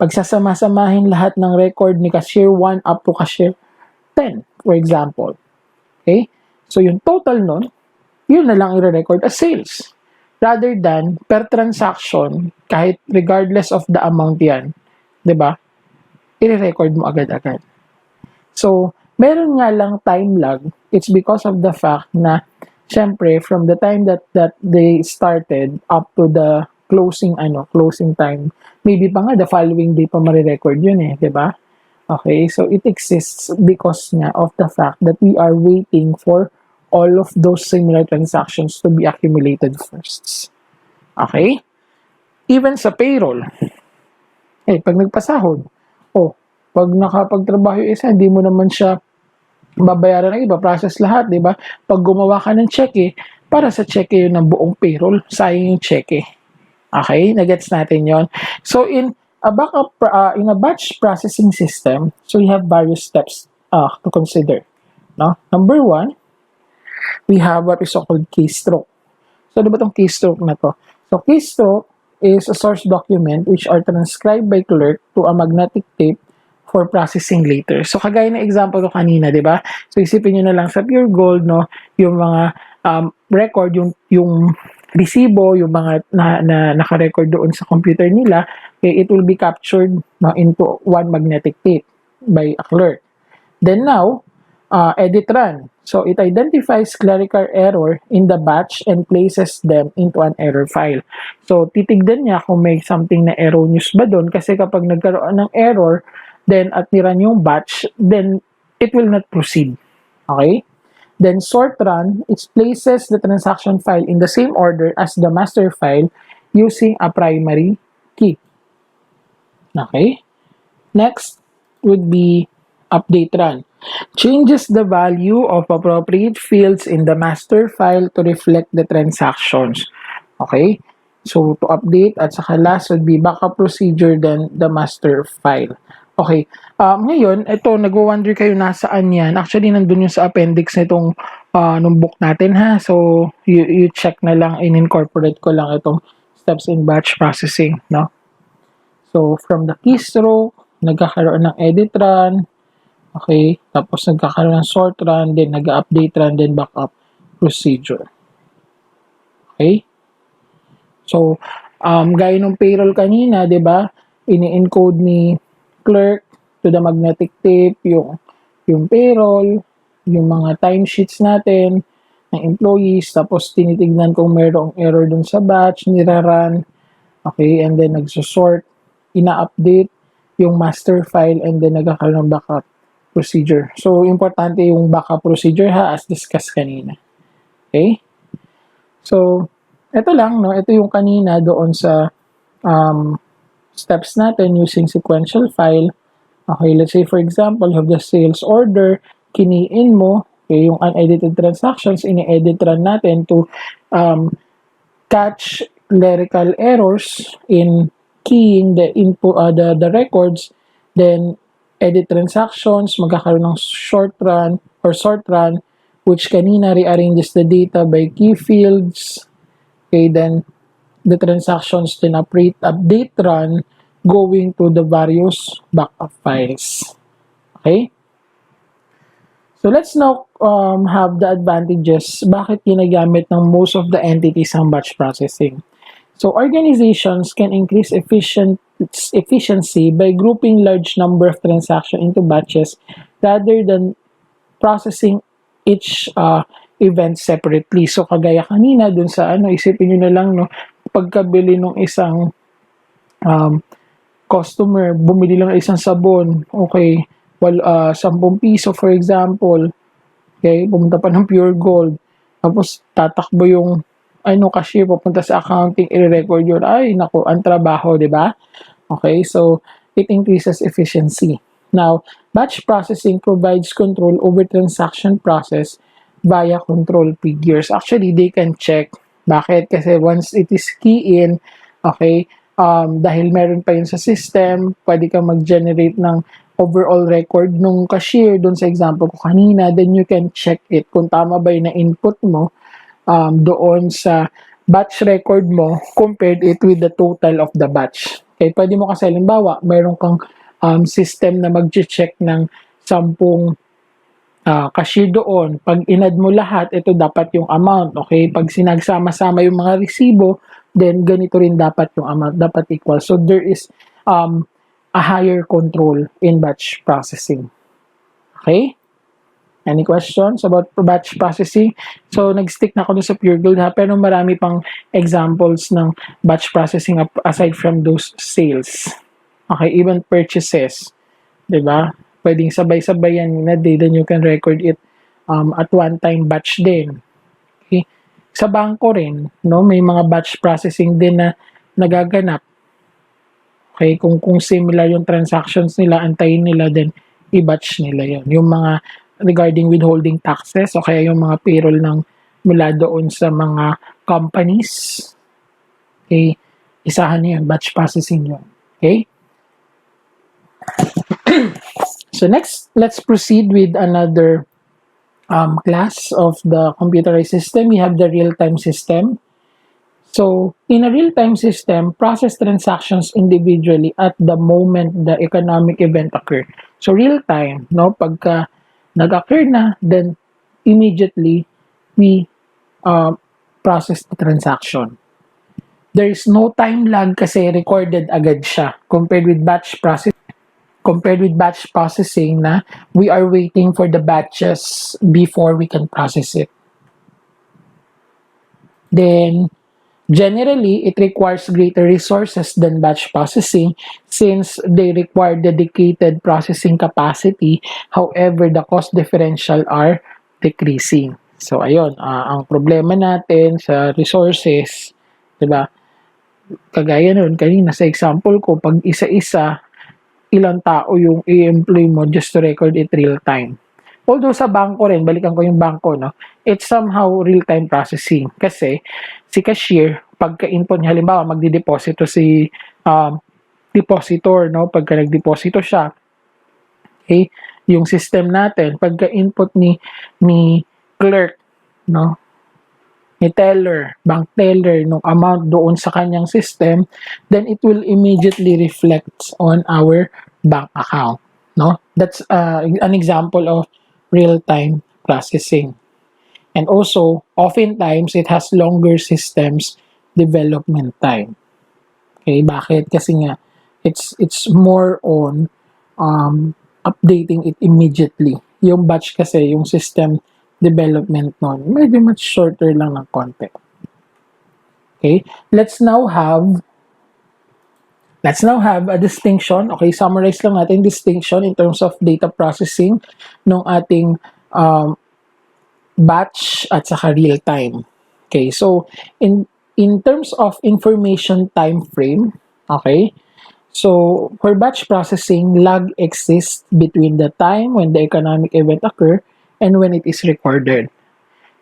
Pagsasama-samahin lahat ng record ni cashier 1 up to cashier 10, for example. Okay? So, yung total nun, yun na lang i-record as sales. Rather than per transaction, kahit regardless of the amount yan, diba? I-record mo agad-agad. So, meron nga lang time lag. It's because of the fact na, syempre, from the time that they started up to the closing time, maybe pa nga the following day pa marirecord yun eh, diba? Okay, so it exists because nga of the fact that we are waiting for all of those similar transactions to be accumulated first. Okay? Even sa payroll, pag nagpasahod, pag nakapagtrabaho yung isa, hindi mo naman siya babayaran ng iba, process lahat, di ba? Pag gumawa ka ng cheque, para sa cheque yun ng buong payroll, sayang yung cheque. Okay? Nagets natin yon. So, in a batch processing system, so you have various steps to consider. No? Number one, we have what is called keystroke. So, ano ba itong keystroke na to? So, keystroke is a source document which are transcribed by clerk to a magnetic tape for processing later. So, kagaya ng example ko kanina, di ba? So, isipin nyo na lang sa Pure Gold, no, yung mga record, yung resibo, yung mga naka-record doon sa computer nila, okay, it will be captured, no, into one magnetic tape by a clerk. Then now, edit run. So, it identifies clerical error in the batch and places them into an error file. So, titignan niya kung may something na erroneous ba doon kasi kapag nagkaroon ng error, then at niran yung batch, then it will not proceed. Okay? Then, sort run, it places the transaction file in the same order as the master file using a primary key. Okay? Next would be update run. Changes the value of appropriate fields in the master file to reflect the transactions. Okay? So, to update at saka last would be backup procedure then the master file. Okay. Ngayon, ito, nag-wonder kayo nasaan yan. Actually, nandun yung sa appendix nitong nung book natin ha. So, you check na lang, in-incorporate ko lang itong steps in batch processing. No? So, from the keystroke, nagkakaroon ng edit run, okay, tapos nagkakaroon ng sort run, then nag-update run, then backup procedure. Okay? So, gaya ng payroll kanina, di ba? Ini-encode ni clerk to the magnetic tape, yung payroll, yung mga timesheets natin, ng employees, tapos tinitignan kung mayroong error dun sa batch, nira-run, okay, and then nagsusort, ina-update yung master file, and then nagkakaroon ng backup procedure. So, importante yung backup procedure ha, as discussed kanina. Okay? So, ito lang, no? Ito yung kanina doon sa steps natin using sequential file. Okay, let's say for example, you have the sales order, kiniin mo, okay, yung unedited transactions, ini-edit run natin to catch clerical errors in keying the input, the records, then edit transactions, magkakaroon ng short run or sort run, which kanina rearranges the data by key fields. Okay, then the transactions then update run going to the various backup files. Okay? So let's now have the advantages. Bakit ginagamit ng most of the entities ang batch processing? So organizations can increase efficiency by grouping large number of transactions into batches rather than processing each event separately. So kagaya kanina dun sa isipin nyo na lang, no, pagkabili ng isang customer, bumili lang ng isang sabon, okay, 10 piso for example, okay, pumunta pa ng Pure Gold, tapos tatakbo yung cashier, pupunta sa accounting, i-record yun, ay naku, ang trabaho, di ba? Okay, so it increases efficiency. Now, batch processing provides control over transaction process via control figures. Actually, they can check. Bakit? Kasi once it is key in, okay, dahil meron pa yun sa system, pwede kang mag-generate ng overall record nung cashier doon sa example ko kanina, then you can check it kung tama ba yung na-input mo doon sa batch record mo compared it with the total of the batch. Okay, pwede mo kasi halimbawa, mayroon kang system na mag-check ng 10 cashier doon. Pag inad mo lahat, ito dapat yung amount. Okay? Pag sinagsama-sama yung mga resibo, then ganito rin dapat yung amount. Dapat equal. So, there is a higher control in batch processing. Okay? Any questions about batch processing? So, nag-stick na ako sa Pure Gold ha, pero marami pang examples ng batch processing aside from those sales. Okay, even purchases. Diba? Pwedeng sabay-sabay yan na day, then you can record it at one time batch din. Okay? Sa bangko rin, no, may mga batch processing din na nagaganap. Okay, kung similar yung transactions nila, antayin nila, then i-batch nila yun. Yung mga regarding withholding taxes, o kaya yung mga payroll ng mula doon sa mga companies, okay, isahan niyo yun, batch processing yun. Okay? So next, let's proceed with another class of the computerized system, we have the real-time system. So, in a real-time system, process transactions individually at the moment the economic event occur. So, real-time, no? Pagka nag-occur na, then immediately we uh, process the transaction. There is no time lag kasi recorded agad siya compared with batch processing na we are waiting for the batches before we can process it. Then, generally, it requires greater resources than batch processing since they require dedicated processing capacity. However, the cost differential are decreasing. So, ayun, ang problema natin sa resources, 'di ba? Kagaya nun, kanina sa example ko, pag isa-isa, ilang tao yung i-employ mo just to record it real time. Although sa bangko rin, balikan ko yung bangko, no? It's somehow real-time processing. Kasi si cashier, pagka-input niya, halimbawa, magdideposito si depositor, no? Pagka nagdeposito siya, okay? Yung system natin, pagka-input ni clerk, no? Ni teller, bank teller, nung amount doon sa kanyang system, then it will immediately reflect on our bank account. No? That's an example of real-time processing. And also, oftentimes, it has longer systems development time. Okay, bakit? Kasi nga, it's more on updating it immediately. Yung batch kasi, yung system development nun, medyo much shorter lang ng konti. Okay, let's now have a distinction. Okay, summarize lang natin distinction in terms of data processing ng ating batch at saka real time. Okay, so in terms of information time frame, okay, so for batch processing, lag exists between the time when the economic event occur and when it is recorded.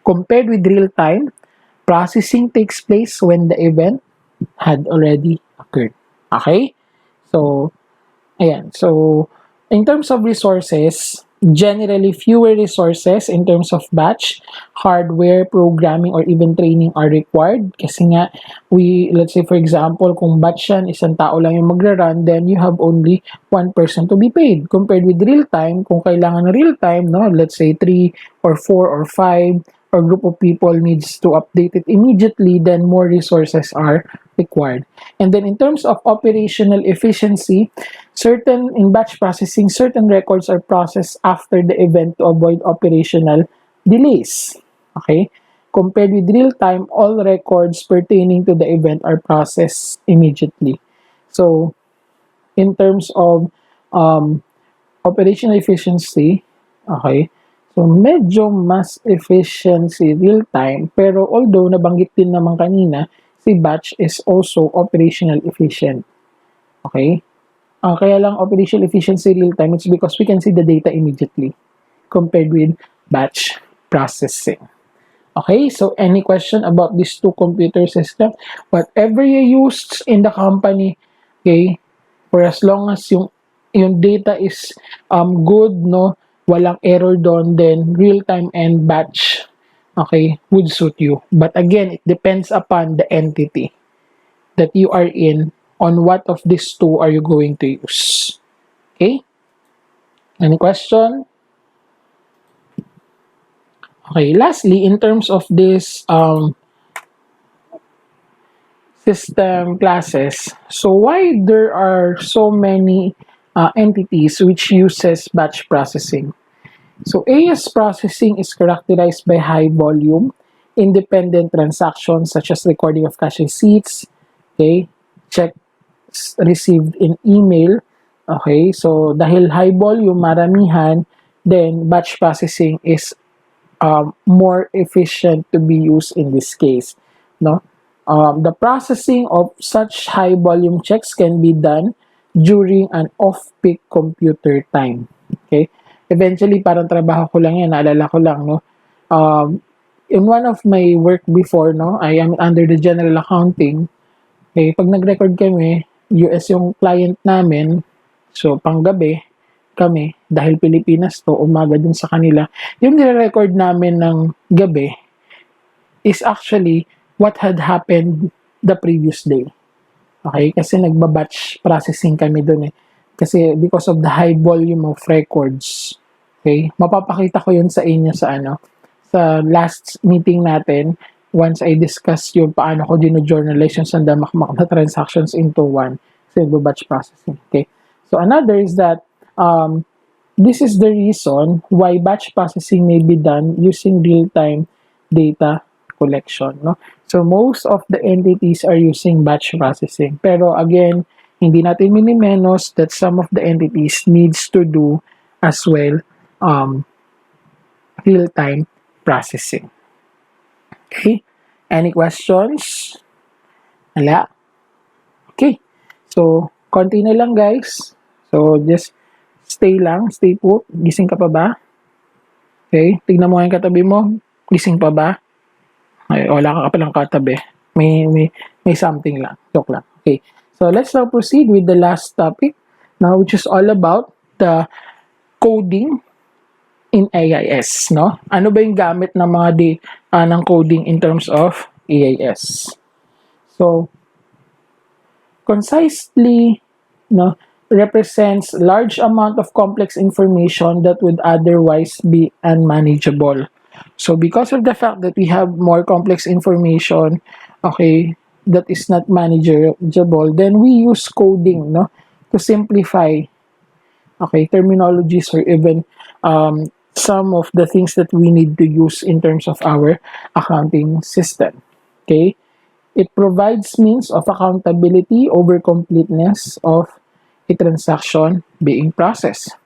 Compared with real time, processing takes place when the event had already occurred. Okay? So, ayan. So, in terms of resources, generally fewer resources in terms of batch, hardware, programming, or even training are required. Kasi nga, let's say for example, kung batch yan, isang tao lang yung magra-run, then you have only one person to be paid. Compared with real time, kung kailangan ng real time, no, let's say 3 or 4 or 5, or group of people needs to update it immediately, then more resources are required. And then in terms of operational efficiency, in batch processing, certain records are processed after the event to avoid operational delays. Okay? Compared with real time, all records pertaining to the event are processed immediately. So, in terms of operational efficiency, okay, so medyo mas efficiency real time, pero although nabanggit din naman kanina, si batch is also operational efficient. Okay? Kaya lang operational efficiency real time, it's because we can see the data immediately compared with batch processing. Okay, so any question about these two computer systems? Whatever you used in the company, okay, for as long as yung data is good, no, walang error doon, then real time and batch, okay, would suit you. But again, it depends upon the entity that you are in, on what of these two are you going to use. Okay? Any question? Okay, lastly, in terms of this system classes, so why there are so many entities which uses batch processing? So AS processing is characterized by high volume, independent transactions such as recording of cash receipts, okay, checks received in email, okay, so dahil high volume, maramihan, then batch processing is more efficient to be used in this case, no? The processing of such high volume checks can be done during an off-peak computer time. Okay? Eventually, parang trabaho ko lang yan, naalala ko lang, no? In one of my work before, no, I am under the general accounting. Okay, pag nag-record kami, US yung client namin, so panggabi, kami, dahil Pilipinas to, umaga din sa kanila, yung nire-record namin ng gabi is actually what had happened the previous day. Okay? Kasi nagba-batch processing kami dun eh. Kasi because of the high volume of records. Okay? Mapapakita ko yun sa inyo sa last meeting natin once I discuss yung paano ko dino-journalize yung sandamakmak na transactions into one. So, batch processing. Okay? So, another is that this is the reason why batch processing may be done using real-time data collection. No? So, most of the entities are using batch processing. Pero again, hindi natin minimenos that some of the entities needs to do as well real-time processing. Okay? Any questions? Wala? Okay. So, konti na lang guys. So, just stay put. Gising ka pa ba? Okay? Tignan mo yung katabi mo. Gising pa ba? Ay, wala ka palang katabi. May something lang. Joke lang. Okay. So, let's now proceed with the last topic now, which is all about the coding in AIS, no? Ano ba yung gamit ng mga ng coding in terms of AIS? So, concisely, no, represents large amount of complex information that would otherwise be unmanageable. So, because of the fact that we have more complex information, okay, that is not manageable, then we use coding, no, to simplify, okay, terminologies or even some of the things that we need to use in terms of our accounting system. Okay? It provides means of accountability over completeness of a transaction being processed.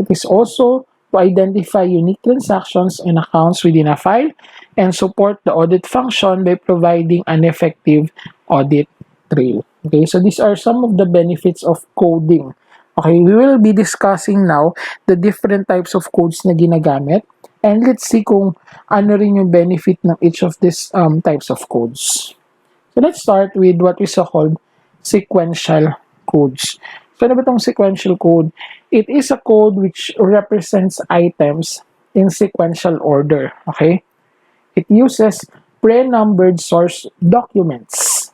It is also to identify unique transactions and accounts within a file and support the audit function by providing an effective audit trail. Okay, so these are some of the benefits of coding. Okay, we will be discussing now the different types of codes na ginagamit, and let's see kung ano rin yung benefit ng each of these types of codes. So let's start with what we so-called sequential codes. So ano ba itong sequential code? It is a code which represents items in sequential order. Okay? It uses pre-numbered source documents.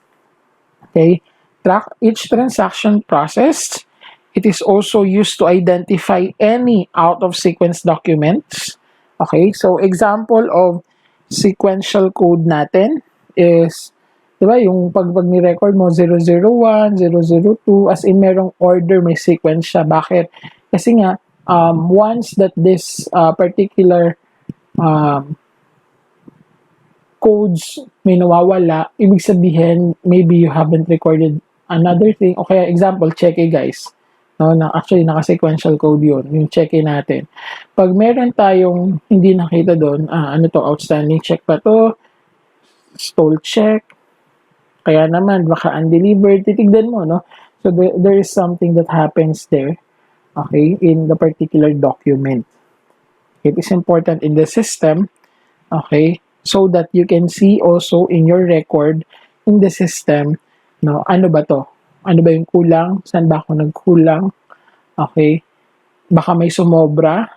Okay? Track each transaction processed. It is also used to identify any out-of-sequence documents. Okay, so example of sequential code natin is, di ba, yung pag ni-record mo 001, 002, as in merong order, may sequence siya. Bakit? Kasi nga, once that this particular codes may nawawala, ibig sabihin, maybe you haven't recorded another thing. O kaya, example, check guys. No, actually, naka-sequential code yun. Yung check natin. Pag meron tayong hindi nakita doon, ano to, outstanding check pa to, stole check, kaya naman, baka undelivered, titignan mo, no? So, there is something that happens there, okay, in the particular document. It is important in the system, okay, so that you can see also in your record, in the system, no, ano ba to? Ano ba yung kulang? Saan ba ako nagkulang? Okay. Baka may sumobra.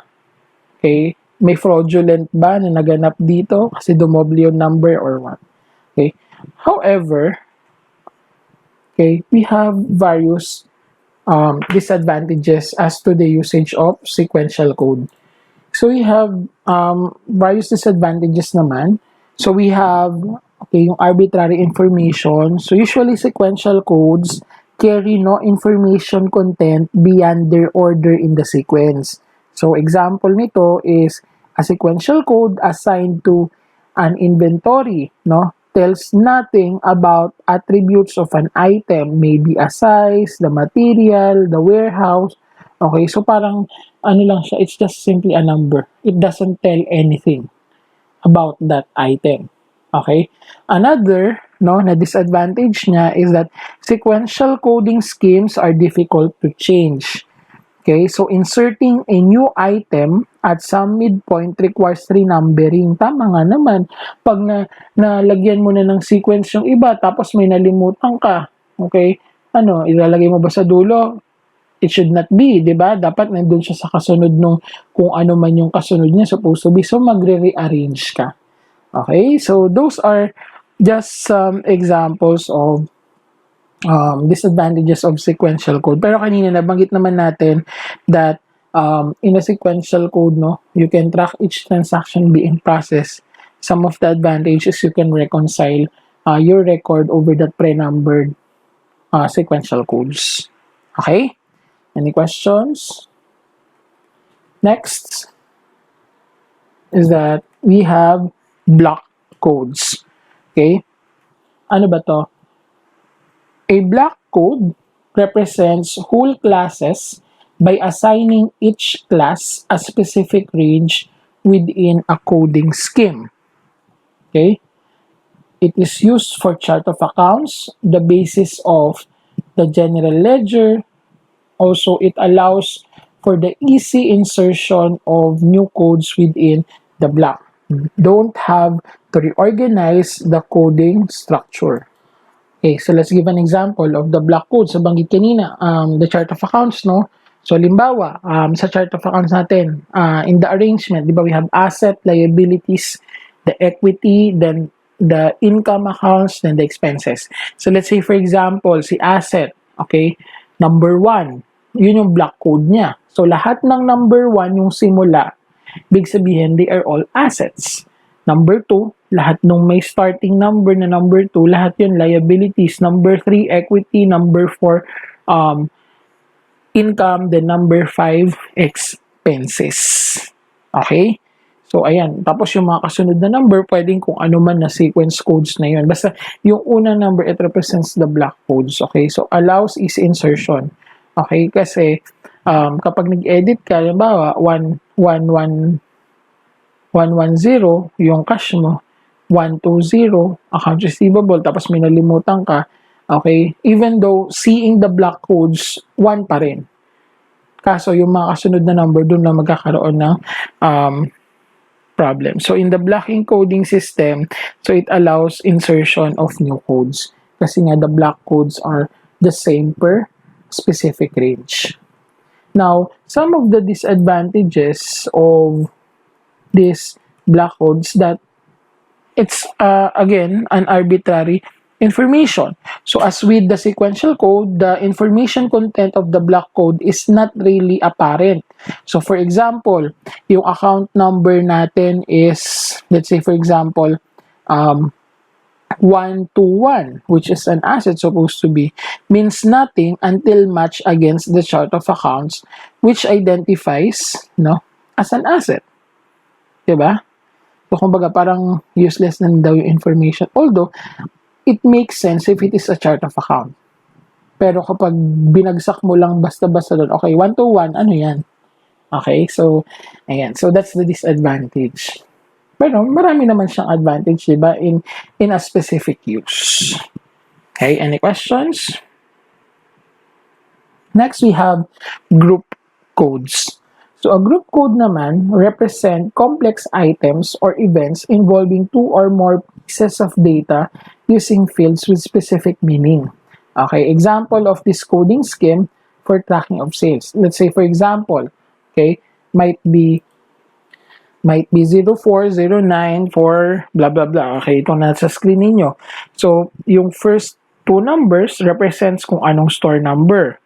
Okay. May fraudulent ba na naganap dito? Kasi dumoble yung number or what? Okay. However, okay, we have various disadvantages as to the usage of sequential code. So we have various disadvantages naman. So we have, okay, yung arbitrary information. So usually sequential codes carry no information content beyond their order in the sequence. So example nito is a sequential code assigned to an inventory, no, tells nothing about attributes of an item, maybe a size, the material, the warehouse. Okay, so parang ano lang siya, it's just simply a number. It doesn't tell anything about that item. Okay? Another, no, na disadvantage niya is that sequential coding schemes are difficult to change. Okay? So, inserting a new item at some midpoint requires renumbering. Tama nga naman. Pag nalagyan mo na ng sequence yung iba, tapos may nalimutan ka, okay? Ano, ilalagay mo ba sa dulo? It should not be, di ba? Dapat nandun siya sa kasunod nung kung ano man yung kasunod niya supposed to be. So, magre-rearrange ka. Okay? So, those are just some examples of disadvantages of sequential code. Pero kanina nabanggit naman natin that in a sequential code, no, you can track each transaction being processed. Some of the advantages you can reconcile your record over that pre-numbered sequential codes. Okay? Any questions? Next is that we have block codes. Okay? Ano ba to? A block code represents whole classes by assigning each class a specific range within a coding scheme. Okay? It is used for chart of accounts, the basis of the general ledger. Also, it allows for the easy insertion of new codes within the block. Don't have to reorganize the coding structure. Okay, so let's give an example of the block code. Sa banggit kanina, the chart of accounts, no? So, limbawa, sa chart of accounts natin, in the arrangement, di ba, we have asset, liabilities, the equity, then the income accounts, then the expenses. So, let's say, for example, si asset, okay, number 1, yun yung block code niya. So, lahat ng number 1 yung simula, big sabihin, they are all assets. Number 2, lahat nung may starting number na number 2, lahat yun liabilities. Number 3, equity. Number 4, income. Then number 5, expenses. Okay? So, ayan. Tapos yung mga kasunod na number, pwedeng kung ano man na sequence codes na yun. Basta yung unang number, it represents the block codes. Okay? So, allows easy insertion. Okay? Kasi, kapag nag-edit ka, halimbawa, 110, yung cash mo, 120, account receivable, tapos may nalimutan ka, okay? Even though seeing the block codes, 1 pa rin. Kaso yung mga kasunod na number, doon na magkakaroon ng problem. So in the blocking coding system, so it allows insertion of new codes. Kasi nga the block codes are the same per specific range. Now, some of the disadvantages of these block codes that it's again an arbitrary information. So as with the sequential code, the information content of the block code is not really apparent. So for example, yung account number natin is, let's say for example, 121, which is an asset supposed to be, means nothing until matched against the chart of accounts, which identifies, as an asset. Diba? So, kumbaga, parang useless na daw yung information. Although, it makes sense if it is a chart of account. Pero kapag binagsak mo lang basta-basta doon, okay, 121, ano yan? Okay, so, ayan. So, that's the disadvantage. Pero, marami naman siyang advantage, diba? In a specific use. Okay, any questions? Next, we have group codes. So, a group code naman represent complex items or events involving 2 or more pieces of data using fields with specific meaning. Okay, example of this coding scheme for tracking of sales. Let's say, for example, okay, might be 0409 for blah, blah, blah. Okay, ito na sa screen ninyo. So, yung first 2 numbers represents kung anong store number.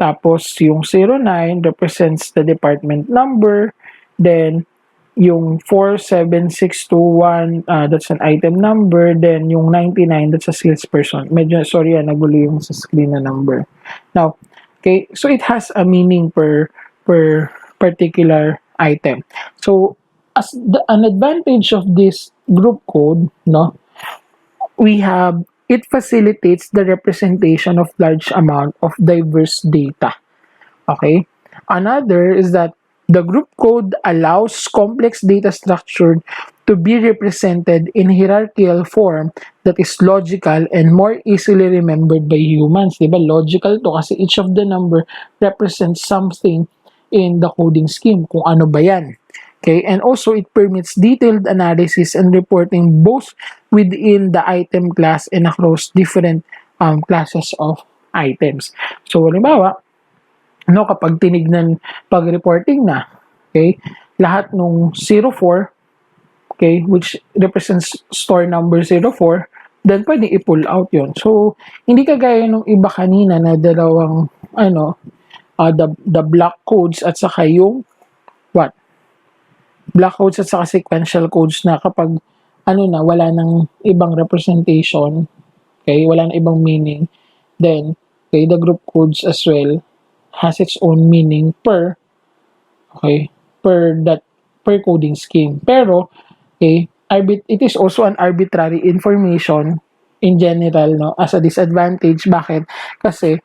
Tapos, yung 09 represents the department number. Then, yung 47621, that's an item number. Then, yung 99, that's a salesperson. Medyo, sorry, nagulo yung sa screen na number. Now, okay, so it has a meaning per particular item. So, as an advantage of this group code, it facilitates the representation of large amount of diverse data. Okay? Another is that the group code allows complex data structure to be represented in hierarchical form that is logical and more easily remembered by humans. Diba? Logical to kasi each of the number represents something in the coding scheme. Kung ano ba yan. Okay, and also it permits detailed analysis and reporting both within the item class and across different classes of items. So, halimbawa, no, kapag tinignan, pag reporting na, okay, lahat nung 04, okay, which represents store number 04, then pwede i-pull out yon. So, hindi kagaya nung iba kanina na dalawang, the block codes at saka yung, what? Block codes at saka sequential codes na kapag, wala nang ibang representation, okay, wala nang ibang meaning, then, okay, the group codes as well has its own meaning okay, per coding scheme. Pero, okay, it is also an arbitrary information in general, no, as a disadvantage. Bakit? Kasi,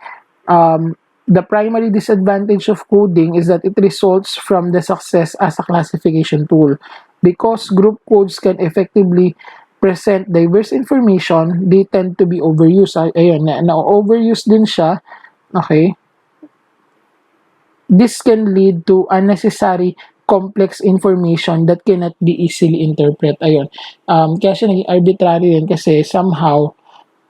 the primary disadvantage of coding is that it results from the success as a classification tool. Because group codes can effectively present diverse information, they tend to be overused. Ayun, na-overused din siya. Okay? This can lead to unnecessary complex information that cannot be easily interpreted. Ayun. Kaya siya naging arbitrary din kasi somehow,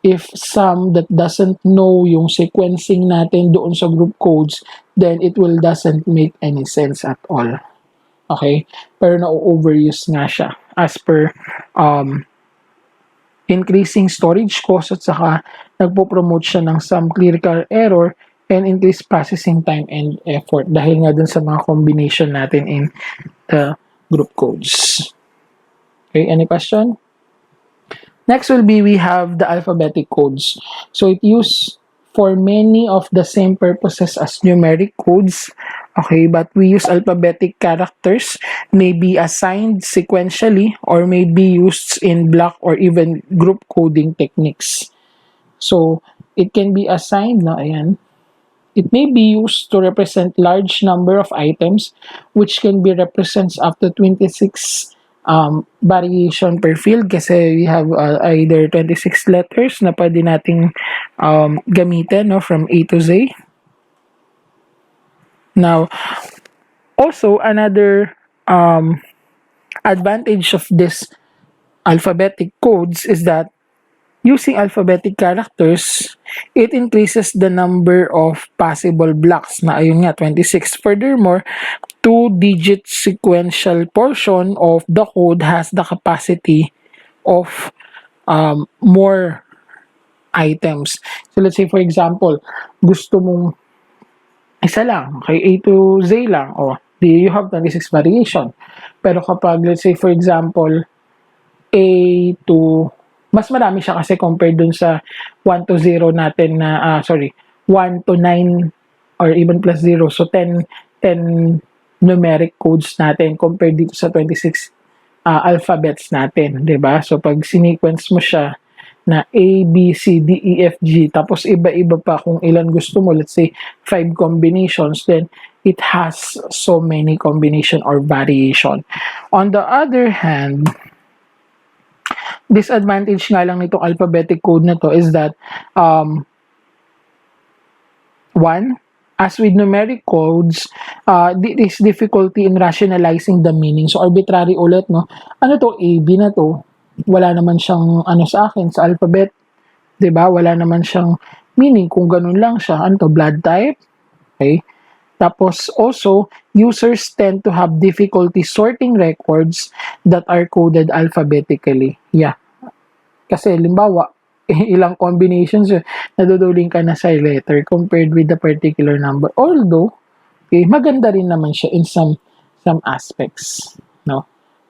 if some that doesn't know yung sequencing natin doon sa group codes, then it will doesn't make any sense at all. Okay? Pero na-overuse nga siya as per increasing storage cost at saka nagpo-promote siya ng some clerical error and increased processing time and effort dahil nga dun sa mga combination natin in the group codes. Okay, any question? Next will be, we have the alphabetic codes. So it used for many of the same purposes as numeric codes. Okay, but we use alphabetic characters, may be assigned sequentially or may be used in block or even group coding techniques. So it can be assigned na, ayan. It may be used to represent large number of items, which can be represents up to 26 variation per field kasi we have either 26 letters na pwede nating gamitin, no, from A to Z. Now, also another advantage of this alphabetic codes is that using alphabetic characters, it increases the number of possible blocks na ayun nga, 26. Furthermore, two-digit sequential portion of the code has the capacity of more items. So let's say for example, gusto mong isa lang, okay, A to Z lang, you have 26 variation. Pero kapag let's say for example, A to, mas marami siya kasi compared dun sa 1 to 0 natin na, 1 to 9 or even plus 0. So 10 numeric codes natin compared dito sa 26 alphabets natin, 'di ba? So pag sinequence mo siya na A, B, C, D, E, F, G, tapos iba-iba pa kung ilan gusto mo, let's say 5 combinations, then it has so many combination or variation. On the other hand, disadvantage nga lang nitong alphabetic code na to is that one, as with numeric codes, there is difficulty in rationalizing the meaning. So, arbitrary ulit, no? Ano to? A, B na to. Wala naman siyang, sa akin, sa alphabet. 'Di ba? Wala naman siyang meaning kung ganun lang siya. Ano to? Blood type. Okay? Tapos, also, users tend to have difficulty sorting records that are coded alphabetically. Yeah. Kasi, limbawa, ilang combinations naduduling ka na sa letter compared with the particular number. Although, okay, maganda rin naman siya in some aspects, no?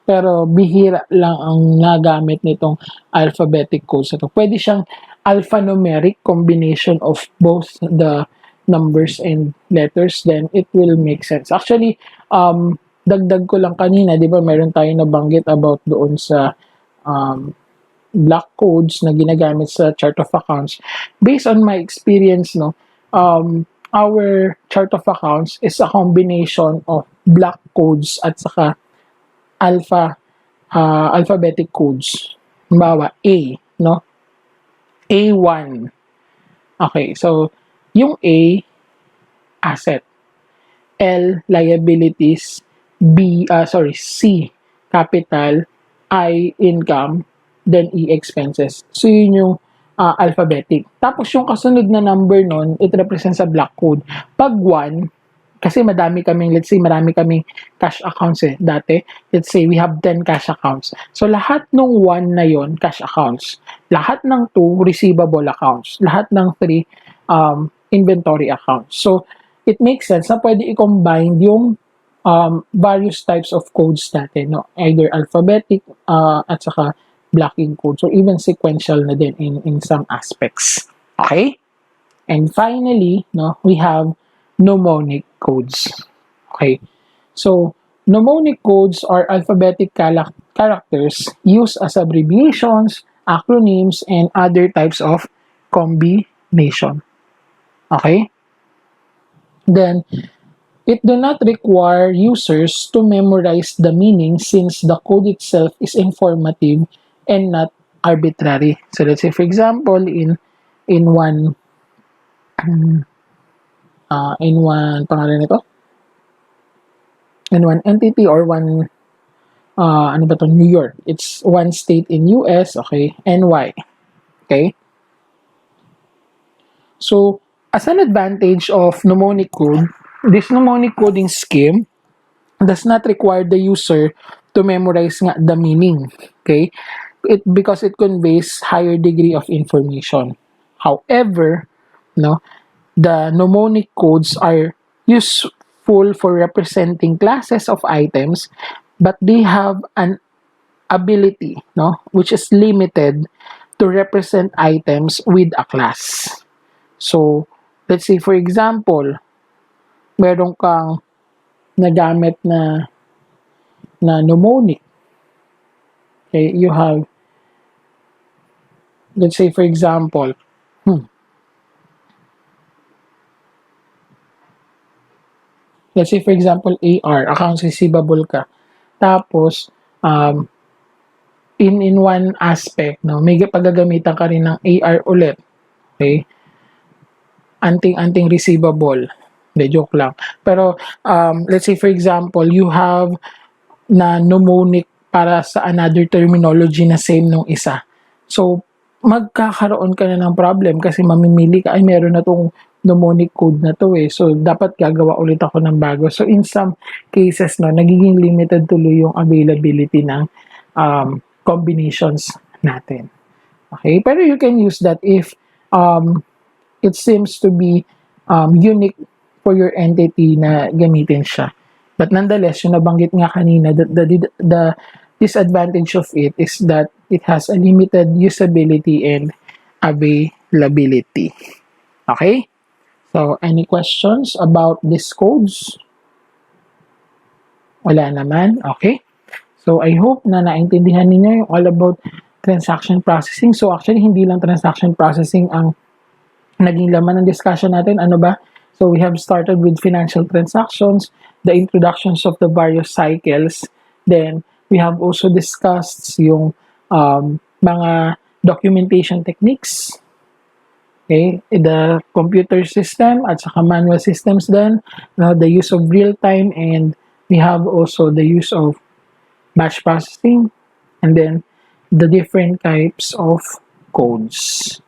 Pero bihira lang ang nagamit nitong alphabetic codes. So, pwede siyang alphanumeric combination of both the numbers and letters, then it will make sense. Actually, dagdag ko lang kanina, di ba, meron tayo nabanggit about doon sa block codes na ginagamit sa chart of accounts. Based on my experience, no, our chart of accounts is a combination of block codes at saka alphabetic codes. Halimbawa, A, no? A1. Okay, so yung A, asset. L, liabilities. C, capital. I, income. Then E, expenses. So, yun yung alphabetic. Tapos, yung kasunod na number nun, it represents a block code. Pag 1, Kasi let's say marami kaming cash accounts dati. Let's say we have 10 cash accounts. So lahat ng 1 na yon cash accounts. Lahat ng 2 receivable accounts. Lahat ng 3 inventory accounts. So it makes sense na pwede i-combine yung various types of codes natin, no? Either alphabetic at saka blocking codes or even sequential na din in some aspects. Okay? And finally, no, we have mnemonic codes. Okay? So, mnemonic codes are alphabetic characters used as abbreviations, acronyms, and other types of combination. Okay? Then, it do not require users to memorize the meaning since the code itself is informative and not arbitrary. So let's say for example in one pangalan nito, in one entity or one ano ba to, New York. It's one state in US, okay, NY. Okay? So as an advantage of mnemonic code, this mnemonic coding scheme does not require the user to memorize nga the meaning. Okay? Because it conveys higher degree of information. However, no, the mnemonic codes are useful for representing classes of items, but they have an ability, no, which is limited to represent items with a class. So, let's say for example, meron kang nagamit na mnemonic. Okay, you have, let's say for example, let's say for example, AR, accounts receivable ka. Tapos, in one aspect, no, may paggagamitan ka rin ng AR ulit. Okay? Anting receivable. Hindi, joke lang. Pero, let's say for example, you have na mnemonic para sa another terminology na same nung isa. So, magkakaroon ka na ng problem kasi mamimili ka, ay meron na tong mnemonic code na to eh. So, dapat gagawa ulit ako ng bago. So, in some cases, no, nagiging limited tuloy yung availability ng combinations natin. Okay? Pero you can use that if it seems to be unique for your entity na gamitin siya. But nonetheless, yung nabanggit nga kanina, the disadvantage of it is that it has a limited usability and availability. Okay? So, any questions about these codes? Wala naman? Okay? So, I hope na naintindihan ninyo yung all about transaction processing. So, actually, hindi lang transaction processing ang naging laman ng discussion natin. Ano ba? So, we have started with financial transactions, the introductions of the various cycles. Then, we have also discussed yung mga documentation techniques. Okay? The computer system at saka manual systems then. The use of real-time, and we have also the use of batch processing, and then the different types of codes.